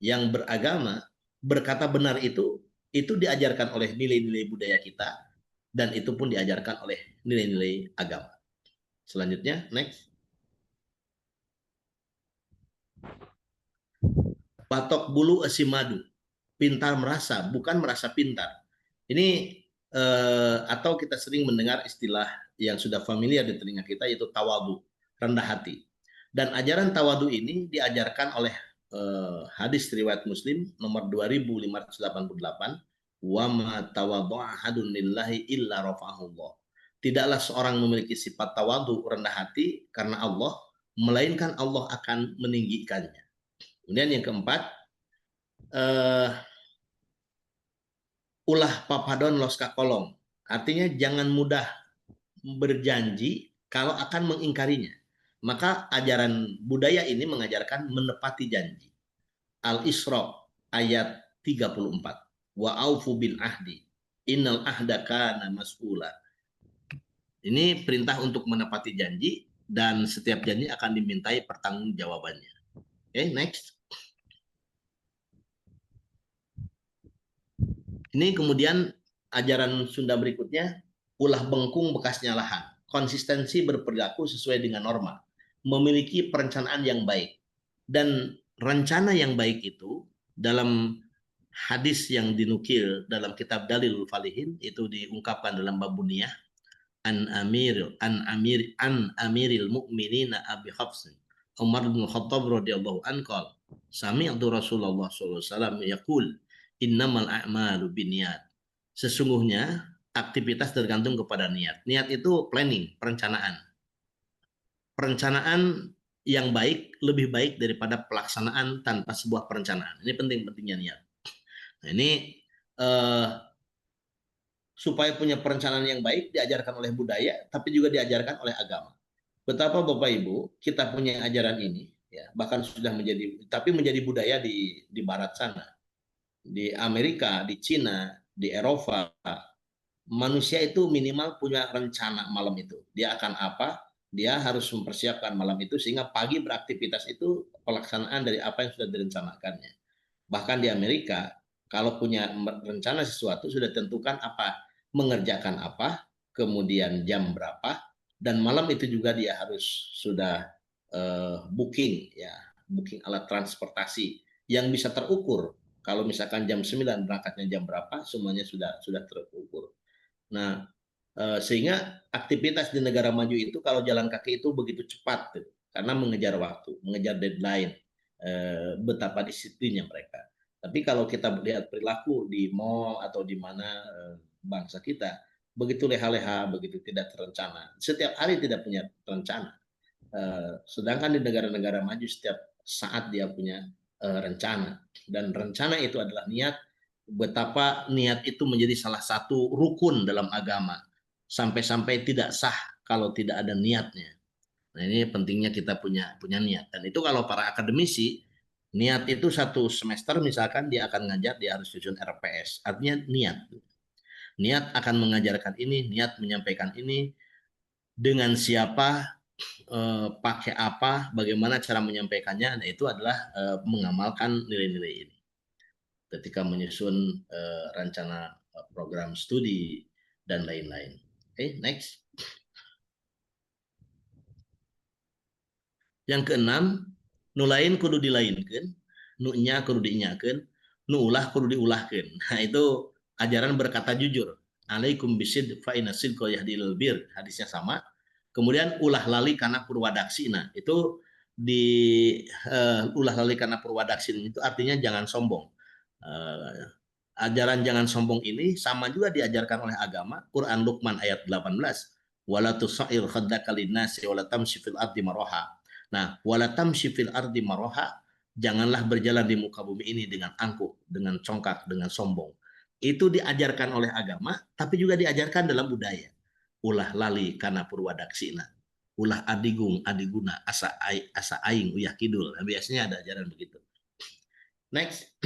yang beragama, berkata benar itu diajarkan oleh nilai-nilai budaya kita, dan itu pun diajarkan oleh nilai-nilai agama. Selanjutnya, next. Batok bulu esimadu, pintar merasa, bukan merasa pintar. Ini atau kita sering mendengar istilah yang sudah familiar di telinga kita, yaitu tawadu, rendah hati. Dan ajaran tawadu ini diajarkan oleh hadis riwayat Muslim nomor 2588, wa ma tawaddu'a ahadun lillahi illa rafa'ahullah. Tidaklah seorang memiliki sifat tawadu, rendah hati karena Allah, melainkan Allah akan meninggikannya. Kemudian yang keempat, ulah papadon loska kolong. Artinya jangan mudah berjanji kalau akan mengingkarinya. Maka ajaran budaya ini mengajarkan menepati janji. Al-Isra ayat 34. Wa aufu bil ahdi. Innal ahda kana mas'ula. Ini perintah untuk menepati janji dan setiap janji akan dimintai pertanggungjawabannya. Oke, next. Ini kemudian ajaran Sunda berikutnya, ulah bengkung bekasnya lahan. Konsistensi berperilaku sesuai dengan norma. Memiliki perencanaan yang baik. Dan rencana yang baik itu dalam hadis yang dinukil dalam kitab Dalilul Falihin itu diungkapkan dalam bab buniyah an amiril mu'minina Abi Hafsin Umar bin Khattab radhiyallahu anhu qala sami'tu Rasulullah sallallahu alaihi wasallam yaqul innamal a'malu binniyat. Sesungguhnya aktivitas tergantung kepada niat. Niat itu planning, perencanaan. Perencanaan yang baik lebih baik daripada pelaksanaan tanpa sebuah perencanaan. Ini penting-pentingnya niat. Nah, ini supaya punya perencanaan yang baik diajarkan oleh budaya, tapi juga diajarkan oleh agama. Betapa Bapak Ibu kita punya ajaran ini, ya bahkan sudah menjadi budaya di Barat sana, di Amerika, di Cina, di Eropa, manusia itu minimal punya rencana malam itu. Dia akan apa? Dia harus mempersiapkan malam itu sehingga pagi beraktivitas itu pelaksanaan dari apa yang sudah direncanakannya. Bahkan di Amerika, kalau punya rencana sesuatu sudah tentukan apa, mengerjakan apa, kemudian jam berapa, dan malam itu juga dia harus sudah booking ya, booking alat transportasi yang bisa terukur. Kalau misalkan jam 9 berangkatnya jam berapa, semuanya sudah terukur. Nah, sehingga aktivitas di negara maju itu kalau jalan kaki itu begitu cepat tuh, karena mengejar waktu, mengejar deadline, betapa disiplinnya mereka. Tapi kalau kita lihat perilaku di mall atau di mana bangsa kita, begitu leha-leha, begitu tidak terencana. Setiap hari tidak punya rencana. Sedangkan di negara-negara maju setiap saat dia punya rencana. Dan rencana itu adalah niat, betapa niat itu menjadi salah satu rukun dalam agama. Sampai-sampai tidak sah kalau tidak ada niatnya. Nah, ini pentingnya kita punya niat. Dan itu kalau para akademisi, niat itu satu semester misalkan dia akan ngajar, dia harus susun RPS. Artinya niat. Niat akan mengajarkan ini, niat menyampaikan ini, dengan siapa, pakai apa, bagaimana cara menyampaikannya. Nah, itu adalah mengamalkan nilai-nilai ini. Ketika menyusun rencana program studi dan lain-lain. Oke, next. Yang keenam, nu lain kudu dilainkeun, nu nya kudu dinyakeun, nu ulah kudu diulahkeun. Nah, itu ajaran berkata jujur. Alaikum bisid fa inna sidqa yahdil bir. Hadisnya sama. Kemudian ulah lali kana purwadaksina. Itu di ulah lali kana purwadaksina itu artinya jangan sombong. Ajaran jangan sombong ini sama juga diajarkan oleh agama. Quran Luqman ayat 18. Wala tusair khaddaka linnasi wala tamshi fil ardi maraha. Nah, wala tamshi fil ardi maraha, janganlah berjalan di muka bumi ini dengan angkuh, dengan congkak, dengan sombong. Itu diajarkan oleh agama, tapi juga diajarkan dalam budaya. Ulah lali kana purwadaksina. Ulah adigung, adiguna, asa aing, uyah kidul. Nah, biasanya ada ajaran begitu. Next.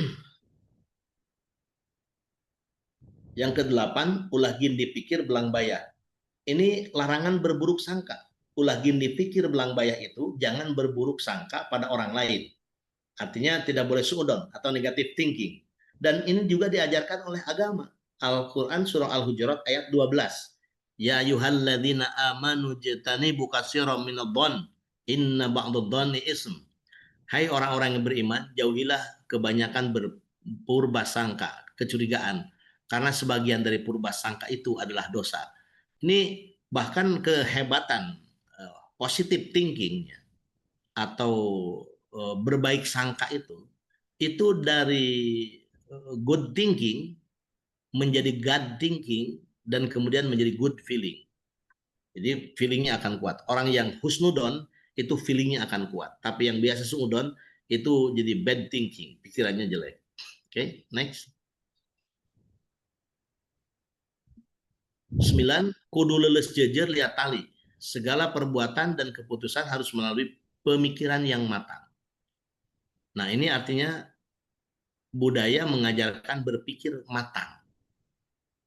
Yang kedelapan, ulah gin dipikir belang bayah. Ini larangan berburuk sangka. Ulah gin dipikir belang bayah itu jangan berburuk sangka pada orang lain. Artinya tidak boleh suudon atau negative thinking. Dan ini juga diajarkan oleh agama. Al-Quran surah Al-Hujurat ayat 12. Ya ayyuhalladzina amanu jtanibu katsiran minadh-dhon inna ba'dadh-dhonni ism. Hai orang-orang yang beriman, jauhilah kebanyakan berpurba sangka, kecurigaan. Karena sebagian dari purba sangka itu adalah dosa. Ini bahkan kehebatan positive thinking atau berbaik sangka itu dari good thinking menjadi God thinking dan kemudian menjadi good feeling. Jadi feelingnya akan kuat. Orang yang husnudon itu feelingnya akan kuat. Tapi yang biasa suudon itu jadi bad thinking, pikirannya jelek. Oke, next. 9, kudu leles jejer lihat tali. segala perbuatan dan keputusan harus melalui pemikiran yang matang. Nah, ini artinya budaya mengajarkan berpikir matang.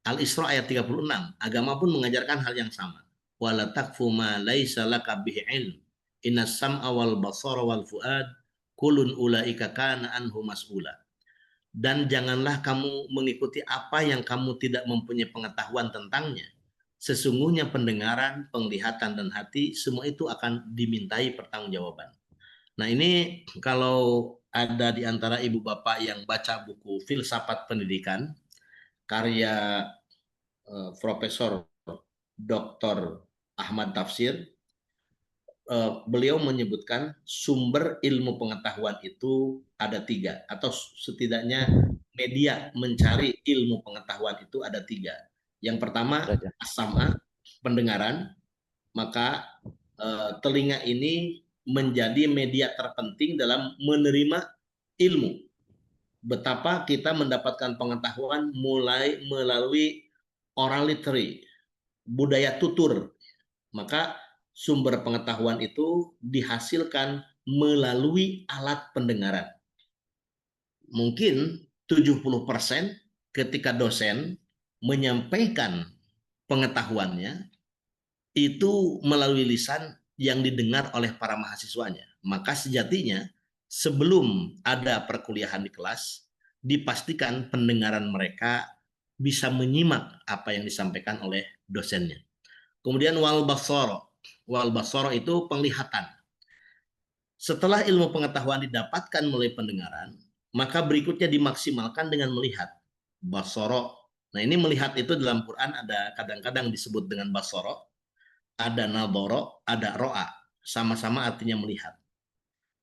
Al-Isra ayat 36, agama pun mengajarkan hal yang sama. Wala taqfu ma laisa laka bihi ilm. Innas sam'a wal basara wal fuad kulun ulaika kana anhu mas'ula. Dan janganlah kamu mengikuti apa yang kamu tidak mempunyai pengetahuan tentangnya. Sesungguhnya pendengaran, penglihatan, dan hati, semua itu akan dimintai pertanggungjawaban. Nah, ini kalau ada di antara ibu bapak yang baca buku Filsafat Pendidikan, karya Profesor Dr. Ahmad Tafsir, beliau menyebutkan sumber ilmu pengetahuan itu ada 3, atau setidaknya media mencari ilmu pengetahuan itu ada 3. Yang pertama, as-sam'a, pendengaran. Maka telinga ini menjadi media terpenting dalam menerima ilmu. Betapa kita mendapatkan pengetahuan mulai melalui orality, budaya tutur. Maka sumber pengetahuan itu dihasilkan melalui alat pendengaran. Mungkin 70% ketika dosen menyampaikan pengetahuannya itu melalui lisan yang didengar oleh para mahasiswanya. Maka sejatinya sebelum ada perkuliahan di kelas, dipastikan pendengaran mereka bisa menyimak apa yang disampaikan oleh dosennya. Kemudian wal basoro. Wal basoro itu penglihatan. Setelah ilmu pengetahuan didapatkan melalui pendengaran, maka berikutnya dimaksimalkan dengan melihat. Basoro. Nah, ini melihat itu dalam Quran ada kadang-kadang disebut dengan basoro, ada nadoro, ada ro'a. Sama-sama artinya melihat.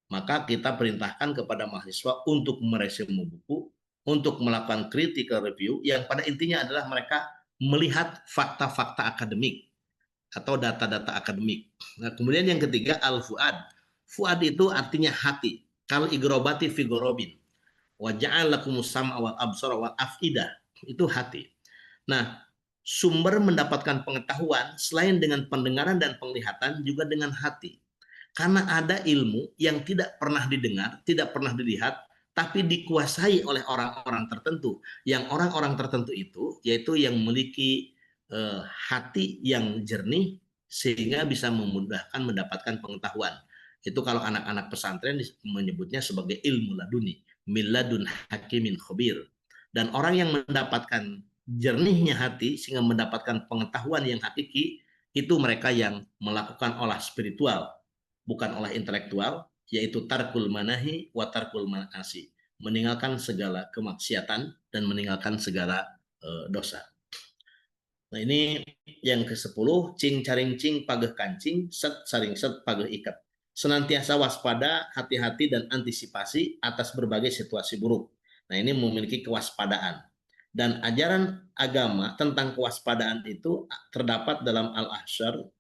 Maka kita perintahkan kepada mahasiswa untuk meresume buku, untuk melakukan critical review, yang pada intinya adalah mereka melihat fakta-fakta akademik atau data-data akademik. Nah, kemudian yang ketiga, al-fuad. Fuad itu artinya hati. Kal igrobati figorobin. Wa ja'alakumus sam'a wal absara wal af'idah. Itu hati. Nah, sumber mendapatkan pengetahuan selain dengan pendengaran dan penglihatan juga dengan hati. Karena ada ilmu yang tidak pernah didengar, tidak pernah dilihat, tapi dikuasai oleh orang-orang tertentu. Yang orang-orang tertentu itu yaitu yang memiliki hati yang jernih sehingga bisa memudahkan mendapatkan pengetahuan. Itu kalau anak-anak pesantren menyebutnya sebagai ilmu laduni, miladun hakimin khabir. Dan orang yang mendapatkan jernihnya hati sehingga mendapatkan pengetahuan yang hakiki, itu mereka yang melakukan olah spiritual, bukan olah intelektual, yaitu tarkul manahi wa tarkul manasi, meninggalkan segala kemaksiatan dan meninggalkan segala dosa. Nah, ini yang ke-10, cing caring cing pageh kancing, set saring set pageh ikat. Senantiasa waspada, hati-hati dan antisipasi atas berbagai situasi buruk. Nah, ini memiliki kewaspadaan. Dan ajaran agama tentang kewaspadaan itu terdapat dalam Al-Hasr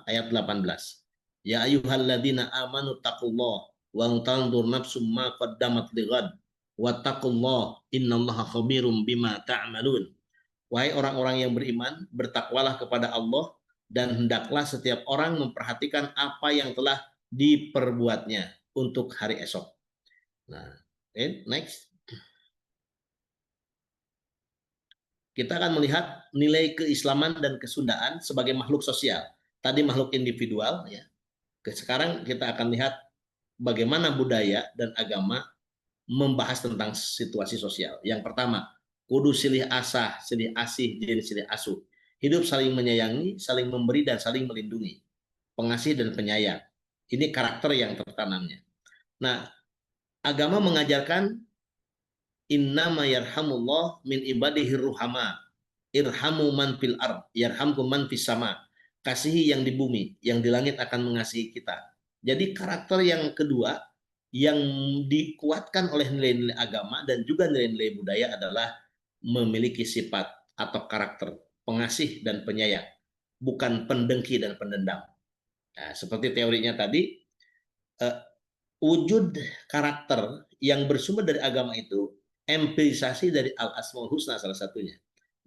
ayat 18. Ya ayyuhalladzina amanu taqullah wa tanzur nafsum ma qaddamat lighad wattaqullah innallaha khabirum bima ta'malun. Wahai orang-orang yang beriman, bertakwalah kepada Allah dan hendaklah setiap orang memperhatikan apa yang telah diperbuatnya untuk hari esok. Nah, next. Kita akan melihat nilai keislaman dan kesundaan sebagai makhluk sosial. Tadi makhluk individual, ya. Sekarang kita akan lihat bagaimana budaya dan agama membahas tentang situasi sosial. Yang pertama, kudu silih asah, silih asih, jadi silih asuh. Hidup saling menyayangi, saling memberi, dan saling melindungi. Pengasih dan penyayang. Ini karakter yang tertanamnya. Nah, agama mengajarkan innama yarhamullah min ibadihi ruhama. Irhamu man fil ard, yarhamkum man fis sama. Kasihi yang di bumi, yang di langit akan mengasihi kita. Jadi karakter yang kedua yang dikuatkan oleh nilai-nilai agama dan juga nilai-nilai budaya adalah memiliki sifat atau karakter pengasih dan penyayang, bukan pendengki dan pendendam. Nah, seperti teorinya tadi, wujud karakter yang bersumber dari agama itu empirisasi dari Al-Asmaul Husna salah satunya.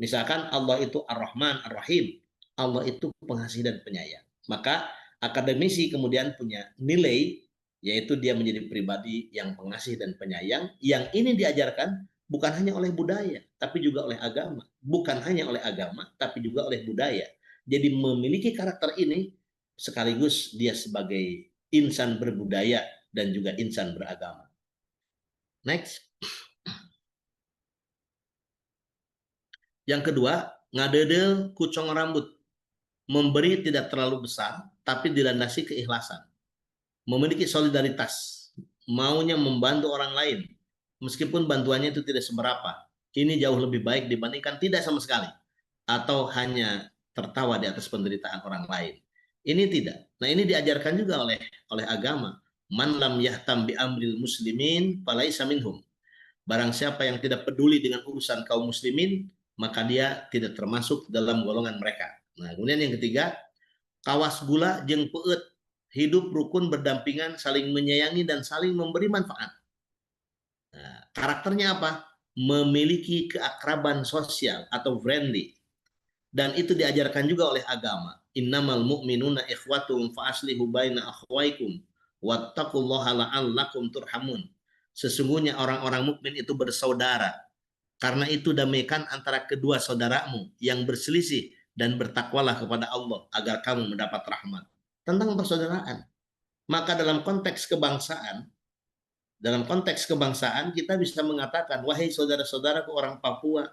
Misalkan Allah itu Ar-Rahman, Ar-Rahim. Allah itu pengasih dan penyayang. Maka akademisi kemudian punya nilai, yaitu dia menjadi pribadi yang pengasih dan penyayang, yang ini diajarkan bukan hanya oleh budaya, tapi juga oleh agama. Bukan hanya oleh agama, tapi juga oleh budaya. Jadi memiliki karakter ini, sekaligus dia sebagai insan berbudaya dan juga insan beragama. Next. Yang kedua, ngadedel kucong rambut. Memberi tidak terlalu besar, tapi dilandasi keikhlasan. Memiliki solidaritas, maunya membantu orang lain, meskipun bantuannya itu tidak seberapa. Ini jauh lebih baik dibandingkan tidak sama sekali, atau hanya tertawa di atas penderitaan orang lain. Ini tidak. Nah, ini diajarkan juga oleh agama. Man lam yahtam bi amril muslimin falaisa minhum. Barang siapa yang tidak peduli dengan urusan kaum muslimin, maka dia tidak termasuk dalam golongan mereka. Nah, kemudian yang ketiga, kawas gula jeung peut, hidup rukun berdampingan, saling menyayangi dan saling memberi manfaat. Nah, karakternya apa? Memiliki keakraban sosial atau friendly. Dan itu diajarkan juga oleh agama. Innamal mu'minuna ikhwatum fa aslihu baina akhwaikum wattaqullaha la'allakum turhamun. Sesungguhnya orang-orang mukmin itu bersaudara. Karena itu damaikan antara kedua saudaramu yang berselisih dan bertakwalah kepada Allah agar kamu mendapat rahmat. Tentang persaudaraan. Maka dalam konteks kebangsaan kita bisa mengatakan, wahai saudara-saudaraku orang Papua,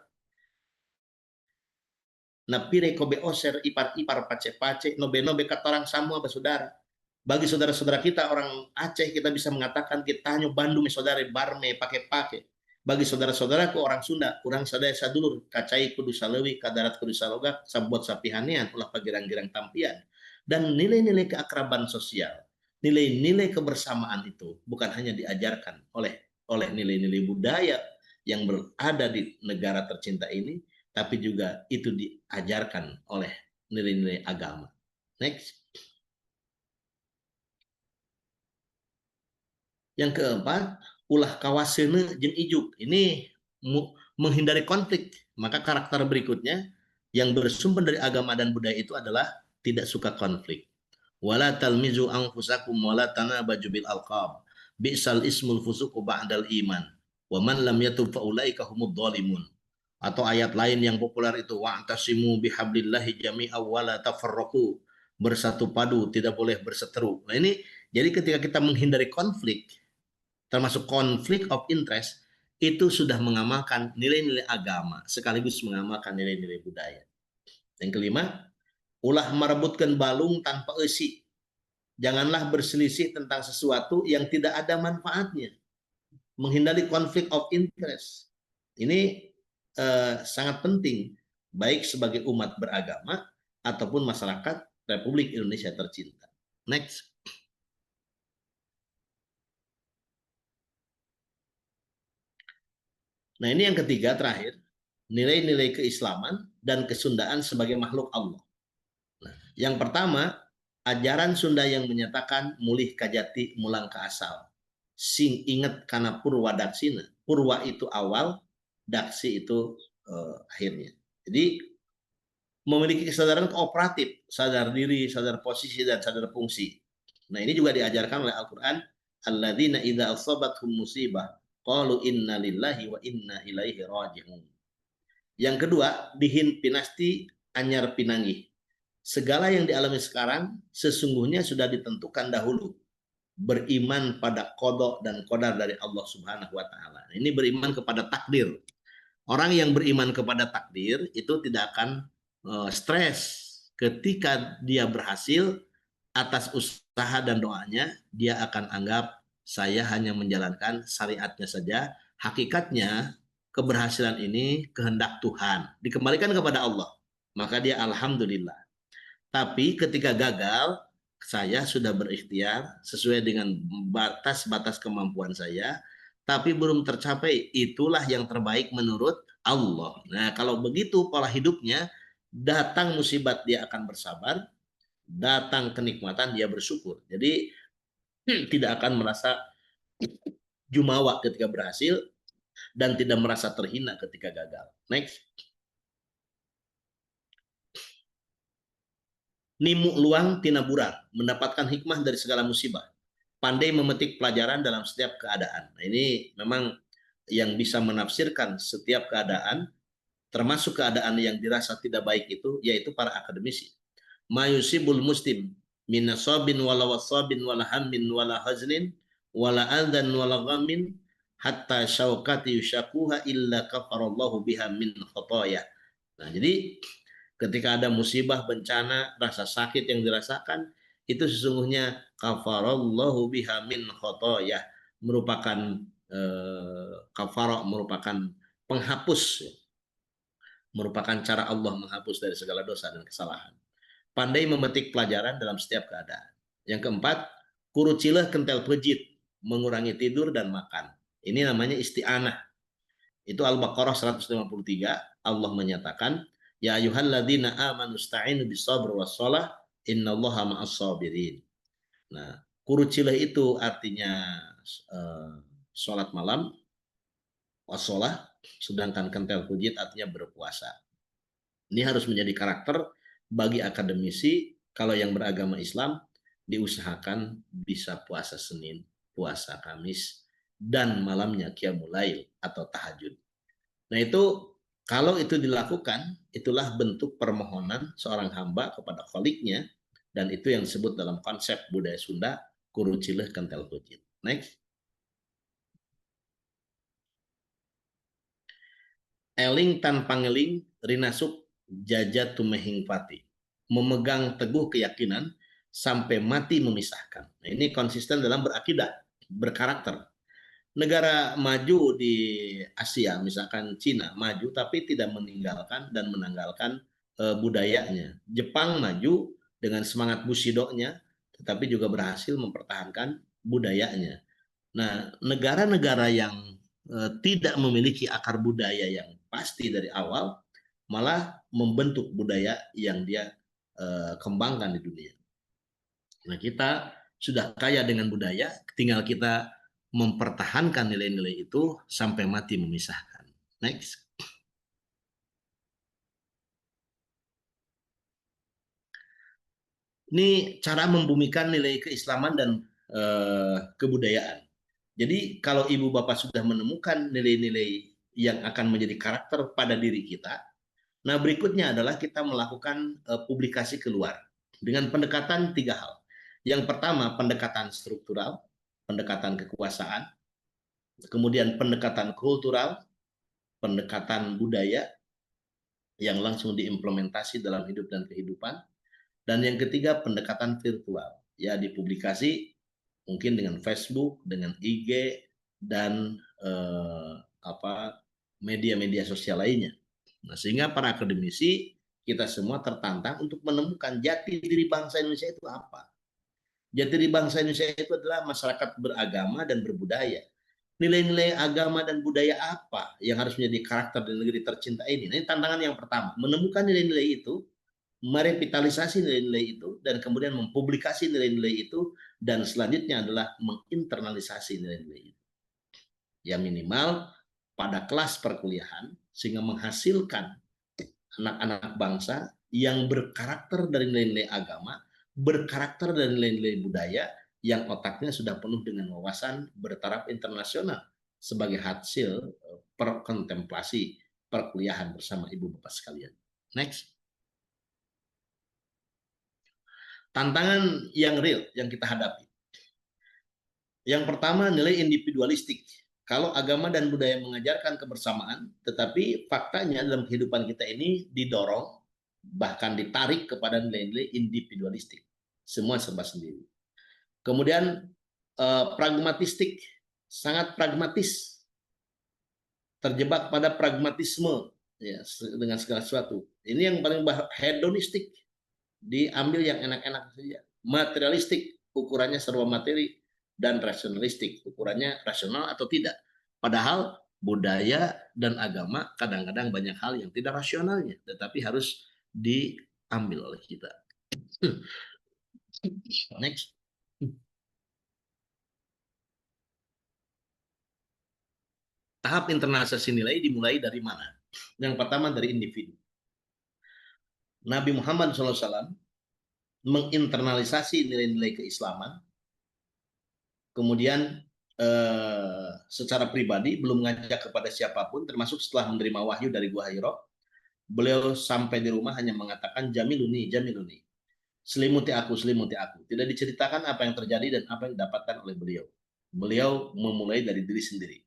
napire kobe oser ipar-ipar pace-pace, nobe-nobe kata orang semua bersaudara. Bagi saudara-saudara kita orang Aceh, kita bisa mengatakan kita hanya Bandung saudara barme pakai-pakai. Bagi saudara-saudaraku orang Sunda, orang sadaya sadulur, kacai kudu salewi, kadarat kudu salogak, sabot sapihanian, ulah pagirang-girang tampian. Dan nilai-nilai keakraban sosial, nilai-nilai kebersamaan itu bukan hanya diajarkan oleh nilai-nilai budaya yang berada di negara tercinta ini, tapi juga itu diajarkan oleh nilai-nilai agama. Next. Yang keempat, ulah kawasena jeung ijuk. Ini menghindari konflik. Maka karakter berikutnya yang bersumber dari agama dan budaya itu adalah tidak suka konflik. Wala talmizu anfusakum wala tanabaju bil alqab. Bi'sal ismul fusuqu ba'dal iman. Wa man lam yatub fa ulaika humud dhalimun. Atau ayat lain yang populer itu wa'tasimu bihablillahi jami'a wa la tafarraqu. Bersatu padu, tidak boleh berseteru. Nah, ini jadi ketika kita menghindari konflik, termasuk konflik of interest, itu sudah mengamalkan nilai-nilai agama sekaligus mengamalkan nilai-nilai budaya. Yang kelima, ulah merebutkan balung tanpa esi. Janganlah berselisih tentang sesuatu yang tidak ada manfaatnya. Menghindari konflik of interest. Ini sangat penting, baik sebagai umat beragama ataupun masyarakat Republik Indonesia tercinta. Next. Nah, ini yang ketiga terakhir, nilai-nilai keislaman dan kesundaan sebagai makhluk Allah. Nah, yang pertama, ajaran Sunda yang menyatakan mulih kajati mulang ke asal. Sing inget karena purwa daksina. Purwa itu awal, daksi itu akhirnya. Jadi memiliki kesadaran kooperatif, sadar diri, sadar posisi, dan sadar fungsi. Nah, ini juga diajarkan oleh Al-Quran. Alladzina idza asabathum musibah qalu inna lillahi wa inna ilaihi raji'un. Yang kedua, dihin pinasti anyar pinangi. Segala yang dialami sekarang sesungguhnya sudah ditentukan dahulu. Beriman pada qada dan qadar dari Allah Subhanahu wa taala. Ini beriman kepada takdir. Orang yang beriman kepada takdir itu tidak akan stres ketika dia berhasil atas usaha dan doanya, dia akan anggap saya hanya menjalankan syariatnya saja. Hakikatnya keberhasilan ini kehendak Tuhan, dikembalikan kepada Allah. Maka dia alhamdulillah. Tapi ketika gagal, saya sudah berikhtiar sesuai dengan batas-batas kemampuan saya, tapi belum tercapai. Itulah yang terbaik menurut Allah. Nah, kalau begitu pola hidupnya, datang musibat dia akan bersabar, datang kenikmatan dia bersyukur. Jadi tidak akan merasa jumawa ketika berhasil dan tidak merasa terhina ketika gagal. Next. Nimu luang tina burang, mendapatkan hikmah dari segala musibah. Pandai memetik pelajaran dalam setiap keadaan. Nah, ini memang yang bisa menafsirkan setiap keadaan, termasuk keadaan yang dirasa tidak baik itu, yaitu para akademisi. Mayusibul muslim minasabin wala wasabin wala hammin wala haznin wala adhan wala ghamin hatta syaukati yushakuha illa kafarallahu biha min khotoya. Nah, jadi ketika ada musibah, bencana, rasa sakit yang dirasakan, itu sesungguhnya kafarallahu biha min khotoya, merupakan kafarah, merupakan penghapus, merupakan cara Allah menghapus dari segala dosa dan kesalahan. Pandai memetik pelajaran dalam setiap keadaan. Yang keempat, kurucilah kentel pejit, mengurangi tidur dan makan. Ini namanya isti'anah. Itu Al-Baqarah 153, Allah menyatakan, ya ayyuhalladzina amanu sta'inu bis-sabri was-shalah, innallaha ma'as sabirin. Nah, kurucilah itu artinya sholat malam, was-shalah, sedangkan kentel pejit artinya berpuasa. Ini harus menjadi karakter bagi akademisi. Kalau yang beragama Islam, diusahakan bisa puasa Senin, puasa Kamis, dan malamnya qiyamul lail atau tahajud. Nah, itu kalau itu dilakukan, itulah bentuk permohonan seorang hamba kepada kholiknya, dan itu yang disebut dalam konsep budaya Sunda, kurucileh kentel pejit. Next. Eling tan pangeling rinasuk jajat tumehing pati. Memegang teguh keyakinan sampai mati memisahkan. Nah, ini konsisten dalam berakidah, berkarakter. Negara maju di Asia, misalkan Cina, maju tapi tidak meninggalkan dan menanggalkan budayanya. Jepang maju dengan semangat Bushido-nya, tetapi juga berhasil mempertahankan budayanya. Nah, negara-negara yang tidak memiliki akar budaya yang pasti dari awal, malah membentuk budaya yang dia kembangkan di dunia. Nah, kita sudah kaya dengan budaya, tinggal kita mempertahankan nilai-nilai itu sampai mati memisahkan. Next. Ini cara membumikan nilai keislaman dan kebudayaan. Jadi kalau ibu bapak sudah menemukan nilai-nilai yang akan menjadi karakter pada diri kita, nah berikutnya adalah kita melakukan publikasi keluar dengan pendekatan 3 hal. Yang pertama, pendekatan struktural, pendekatan kekuasaan, kemudian pendekatan kultural, pendekatan budaya yang langsung diimplementasi dalam hidup dan kehidupan, dan yang ketiga pendekatan virtual, ya dipublikasi mungkin dengan Facebook, dengan IG, dan media-media sosial lainnya. Nah, sehingga para akademisi kita semua tertantang untuk menemukan jati diri bangsa Indonesia itu apa. Jati diri bangsa Indonesia itu adalah masyarakat beragama dan berbudaya. Nilai-nilai agama dan budaya apa yang harus menjadi karakter di negeri tercinta ini? Nah, ini tantangan yang pertama, menemukan nilai-nilai itu, merevitalisasi nilai-nilai itu, dan kemudian mempublikasi nilai-nilai itu, dan selanjutnya adalah menginternalisasi nilai-nilai itu. Ya minimal pada kelas perkuliahan, sehingga menghasilkan anak-anak bangsa yang berkarakter dari nilai-nilai agama, berkarakter dari nilai-nilai budaya, yang otaknya sudah penuh dengan wawasan bertaraf internasional sebagai hasil perkontemplasi perkuliahan bersama ibu bapak sekalian. Next. Tantangan yang real yang kita hadapi. Yang pertama, nilai individualistik. Kalau agama dan budaya mengajarkan kebersamaan, tetapi faktanya dalam kehidupan kita ini didorong, bahkan ditarik kepada nilai-nilai individualistik. Semua serba sendiri. Kemudian pragmatistik, sangat pragmatis. Terjebak pada pragmatisme ya, dengan segala sesuatu. Ini yang paling hedonistik. Diambil yang enak-enak saja. Materialistik, ukurannya serba materi, dan rasionalistik, ukurannya rasional atau tidak. Padahal budaya dan agama kadang-kadang banyak hal yang tidak rasionalnya, tetapi harus diambil oleh kita. Next. Tahap internalisasi nilai dimulai dari mana? Yang pertama dari individu. Nabi Muhammad SAW menginternalisasi nilai-nilai keislaman, kemudian secara pribadi belum mengajak kepada siapapun, termasuk setelah menerima wahyu dari Gua Hira, beliau sampai di rumah hanya mengatakan jamiluni, jamiluni, selimuti aku, selimuti aku. Tidak diceritakan apa yang terjadi dan apa yang didapatkan oleh beliau. Beliau memulai dari diri sendiri.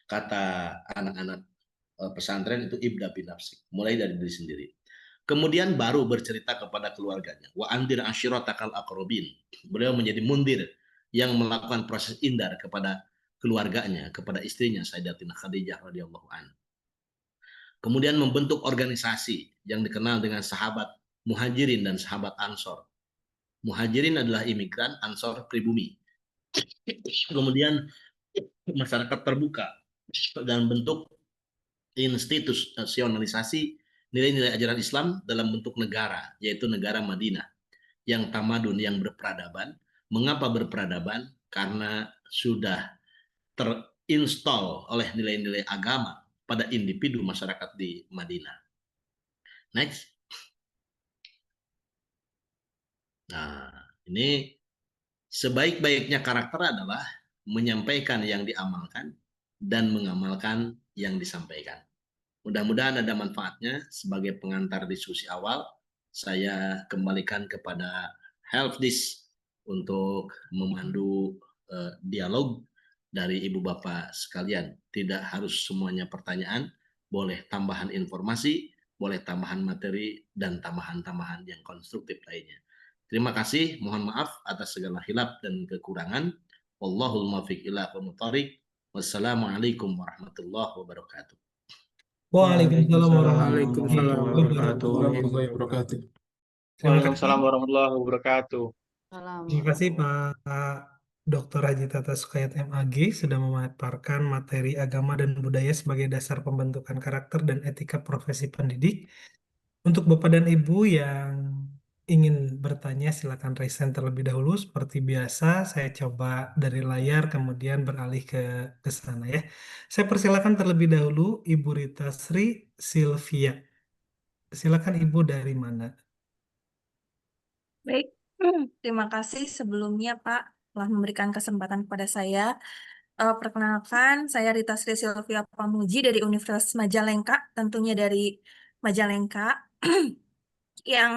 Kata anak-anak pesantren itu ibda binafsik, mulai dari diri sendiri. Kemudian baru bercerita kepada keluarganya. Wa andir ashiratakal aqrabin. Beliau menjadi mundir yang melakukan proses indar kepada keluarganya, kepada istrinya Sayyidatina Khadijah radhiyallahu anha. Kemudian membentuk organisasi yang dikenal dengan sahabat Muhajirin dan sahabat Ansor. Muhajirin adalah imigran, Ansor pribumi. Kemudian masyarakat terbuka dan bentuk institusionalisasi nilai-nilai ajaran Islam dalam bentuk negara, yaitu negara Madinah yang tamadun, yang berperadaban. Mengapa berperadaban? Karena sudah terinstall oleh nilai-nilai agama pada individu masyarakat di Madinah. Next. Nah, ini sebaik-baiknya karakter adalah menyampaikan yang diamalkan dan mengamalkan yang disampaikan. Mudah-mudahan ada manfaatnya. Sebagai pengantar diskusi awal, saya kembalikan kepada Helpdesk untuk memandu dialog dari Ibu Bapak sekalian. Tidak harus semuanya pertanyaan, boleh tambahan informasi, boleh tambahan materi, dan tambahan-tambahan yang konstruktif lainnya. Terima kasih, mohon maaf atas segala hilaf dan kekurangan. Wallahul muwaffiq ila aqwamit thoriq. Wassalamualaikum warahmatullahi wabarakatuh. Waalaikumsalam Waalaikumsalam warahmatullahi wabarakatuh. Terima kasih, Waalaikumsalam warahmatullahi wabarakatuh. terima kasih Pak Dr. Haji Tata Sukayat MAG sudah memaparkan materi agama dan budaya sebagai dasar pembentukan karakter dan etika profesi pendidik. Untuk Bapak dan Ibu yang ingin bertanya, silakan raise hand terlebih dahulu. Seperti biasa, saya coba dari layar kemudian beralih ke sana ya. Saya persilakan terlebih dahulu Ibu Rita Sri Silvia. Silakan Ibu, dari mana? Baik, terima kasih sebelumnya Pak telah memberikan kesempatan kepada saya. Perkenalkan, saya Rita Sri Silvia Pamuji dari Universitas Majalengka, tentunya dari Majalengka. Yang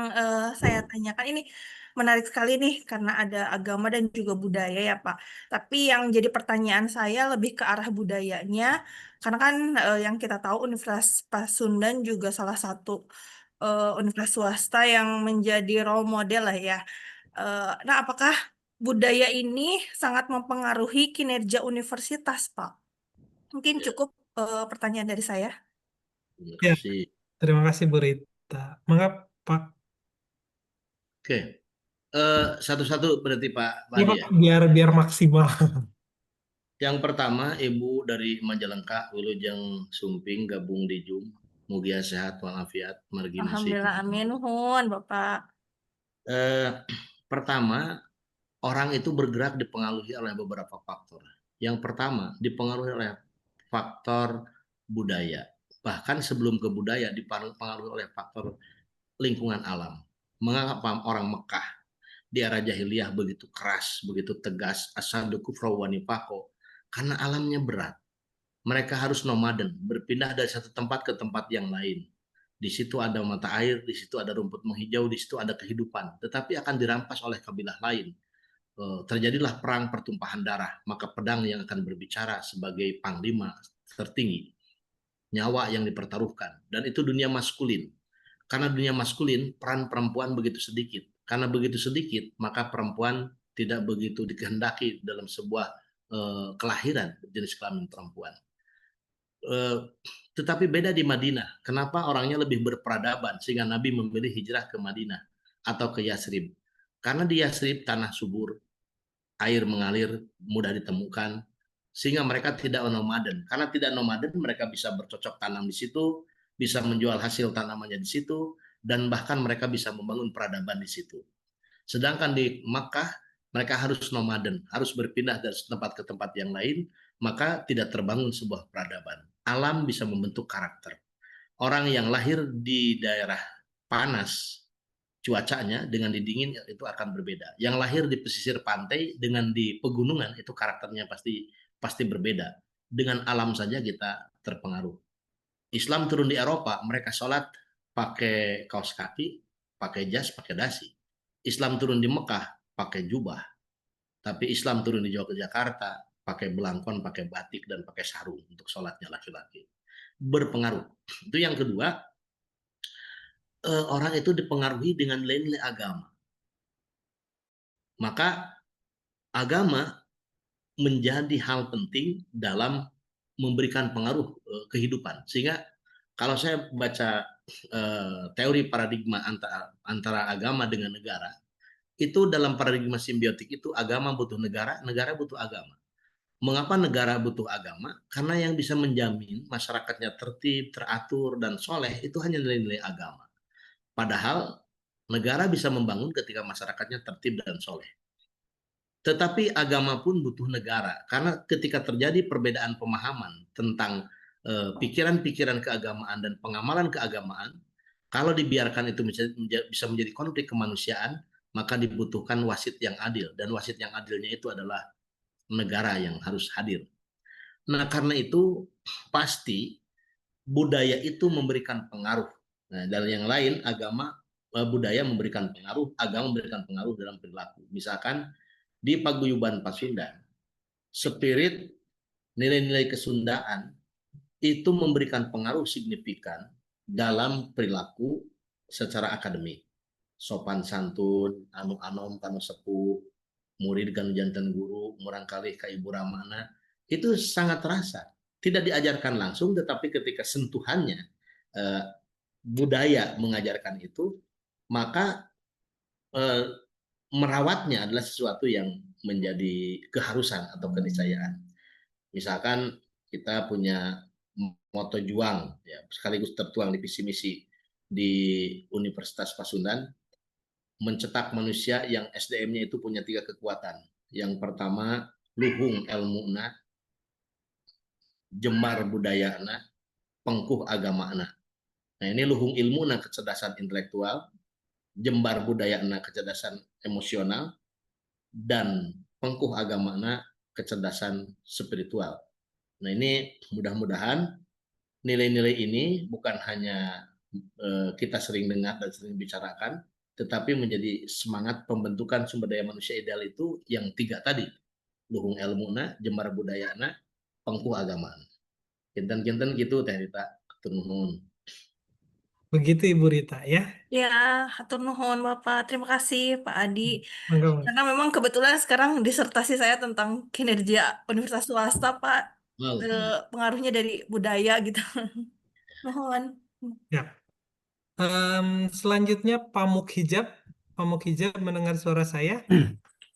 saya tanyakan ini menarik sekali nih karena ada agama dan juga budaya ya Pak. Tapi yang jadi pertanyaan saya lebih ke arah budayanya, karena kan yang kita tahu Universitas Pasundan juga salah satu universitas swasta yang menjadi role model lah ya. Nah, apakah budaya ini sangat mempengaruhi kinerja universitas, Pak? Mungkin cukup pertanyaan dari saya. Terima Ya, kasih. terima kasih Bu Rita. Mangga Pak. Oke. Satu-satu berarti Pak Ya Badi Pak, ya. biar maksimal. Yang pertama, Ibu dari Majalengka, Wilujeng Sumping, gabung di Jum. Mugia sehat walafiat, margi masih. Alhamdulillah, amin. Nuhun, Bapak. Pertama, orang itu bergerak dipengaruhi oleh beberapa faktor. Yang pertama, dipengaruhi oleh faktor budaya. Bahkan sebelum ke budaya, dipengaruhi oleh faktor lingkungan alam. Mengapa orang Mekah di era jahiliyah begitu keras, begitu tegas, asadu kufra wa nifaqo? Karena alamnya berat. Mereka harus nomaden, berpindah dari satu tempat ke tempat yang lain. Di situ ada mata air, di situ ada rumput menghijau, di situ ada kehidupan. Tetapi akan dirampas oleh kabilah lain. Terjadilah perang pertumpahan darah, maka pedang yang akan berbicara sebagai panglima tertinggi. Nyawa yang dipertaruhkan. Dan itu dunia maskulin. Karena dunia maskulin, peran perempuan begitu sedikit. Karena begitu sedikit, maka perempuan tidak begitu dikehendaki dalam sebuah kelahiran jenis kelamin perempuan. Tetapi beda di Madinah. Kenapa orangnya lebih berperadaban sehingga Nabi memilih hijrah ke Madinah atau ke Yasrib? Karena di Yasrib tanah subur, air mengalir, mudah ditemukan, sehingga mereka tidak nomaden. Karena tidak nomaden, mereka bisa bercocok tanam di situ, bisa menjual hasil tanamannya di situ, dan bahkan mereka bisa membangun peradaban di situ. Sedangkan di Makkah, mereka harus nomaden, harus berpindah dari tempat ke tempat yang lain, maka tidak terbangun sebuah peradaban. Alam bisa membentuk karakter. Orang yang lahir di daerah panas, cuacanya dengan di dingin itu akan berbeda. Yang lahir di pesisir pantai dengan di pegunungan itu karakternya pasti berbeda. Dengan alam saja kita terpengaruh. Islam turun di Eropa, mereka sholat pakai kaos kaki, pakai jas, pakai dasi. Islam turun di Mekah pakai jubah. Tapi Islam turun di Yogyakarta pakai belangkon, pakai batik, dan pakai sarung untuk sholatnya laki-laki. Berpengaruh. Itu yang kedua, orang itu dipengaruhi dengan nilai-nilai agama. Maka agama menjadi hal penting dalam memberikan pengaruh kehidupan. Sehingga kalau saya baca teori paradigma antara agama dengan negara, itu dalam paradigma simbiotik itu agama butuh negara, negara butuh agama. Mengapa negara butuh agama? Karena yang bisa menjamin masyarakatnya tertib, teratur, dan soleh itu hanya nilai-nilai agama. Padahal negara bisa membangun ketika masyarakatnya tertib dan soleh. Tetapi agama pun butuh negara, karena ketika terjadi perbedaan pemahaman tentang pikiran-pikiran keagamaan dan pengamalan keagamaan, kalau dibiarkan itu bisa menjadi konflik kemanusiaan, maka dibutuhkan wasit yang adil, dan wasit yang adilnya itu adalah negara yang harus hadir. Nah, karena itu pasti budaya itu memberikan pengaruh. Nah, dan yang lain budaya memberikan pengaruh, agama memberikan pengaruh dalam perilaku. Misalkan di paguyuban Pasundan, spirit nilai-nilai kesundaan itu memberikan pengaruh signifikan dalam perilaku secara akademik. Sopan santun, anu anom kanu sepuh, murid kanu janten guru, murang kalih ka ibu ramana, itu sangat terasa. Tidak diajarkan langsung, tetapi ketika sentuhannya budaya mengajarkan itu, maka merawatnya adalah sesuatu yang menjadi keharusan atau keniscayaan. Misalkan kita punya moto juang, ya, sekaligus tertuang di visi misi di Universitas Pasundan, mencetak manusia yang SDM-nya itu punya 3 kekuatan. Yang pertama, luhung ilmuna, jembar budayana, pengkuh agamana. Nah, ini luhung ilmuna kecerdasan intelektual, jembar budayana kecerdasan emosional, dan pengkuh agamana kecerdasan spiritual. Nah, ini mudah-mudahan nilai-nilai ini bukan hanya kita sering dengar dan sering bicarakan, tetapi menjadi semangat pembentukan sumber daya manusia ideal itu yang 3 tadi, luhung ilmuna, jembar budayana, pengkuh agamaan. Kinten-kinten gitu Teh Rita, hatur nuhun. Begitu Ibu Rita ya. Ya, hatur nuhun Bapak. Terima kasih Pak Adi. Monggo. Karena memang kebetulan sekarang disertasi saya tentang kinerja universitas swasta, Pak. Pengaruhnya dari budaya gitu. Nuhun. Ya. Selanjutnya Pamuk Hijab. Pamuk Hijab mendengar suara saya?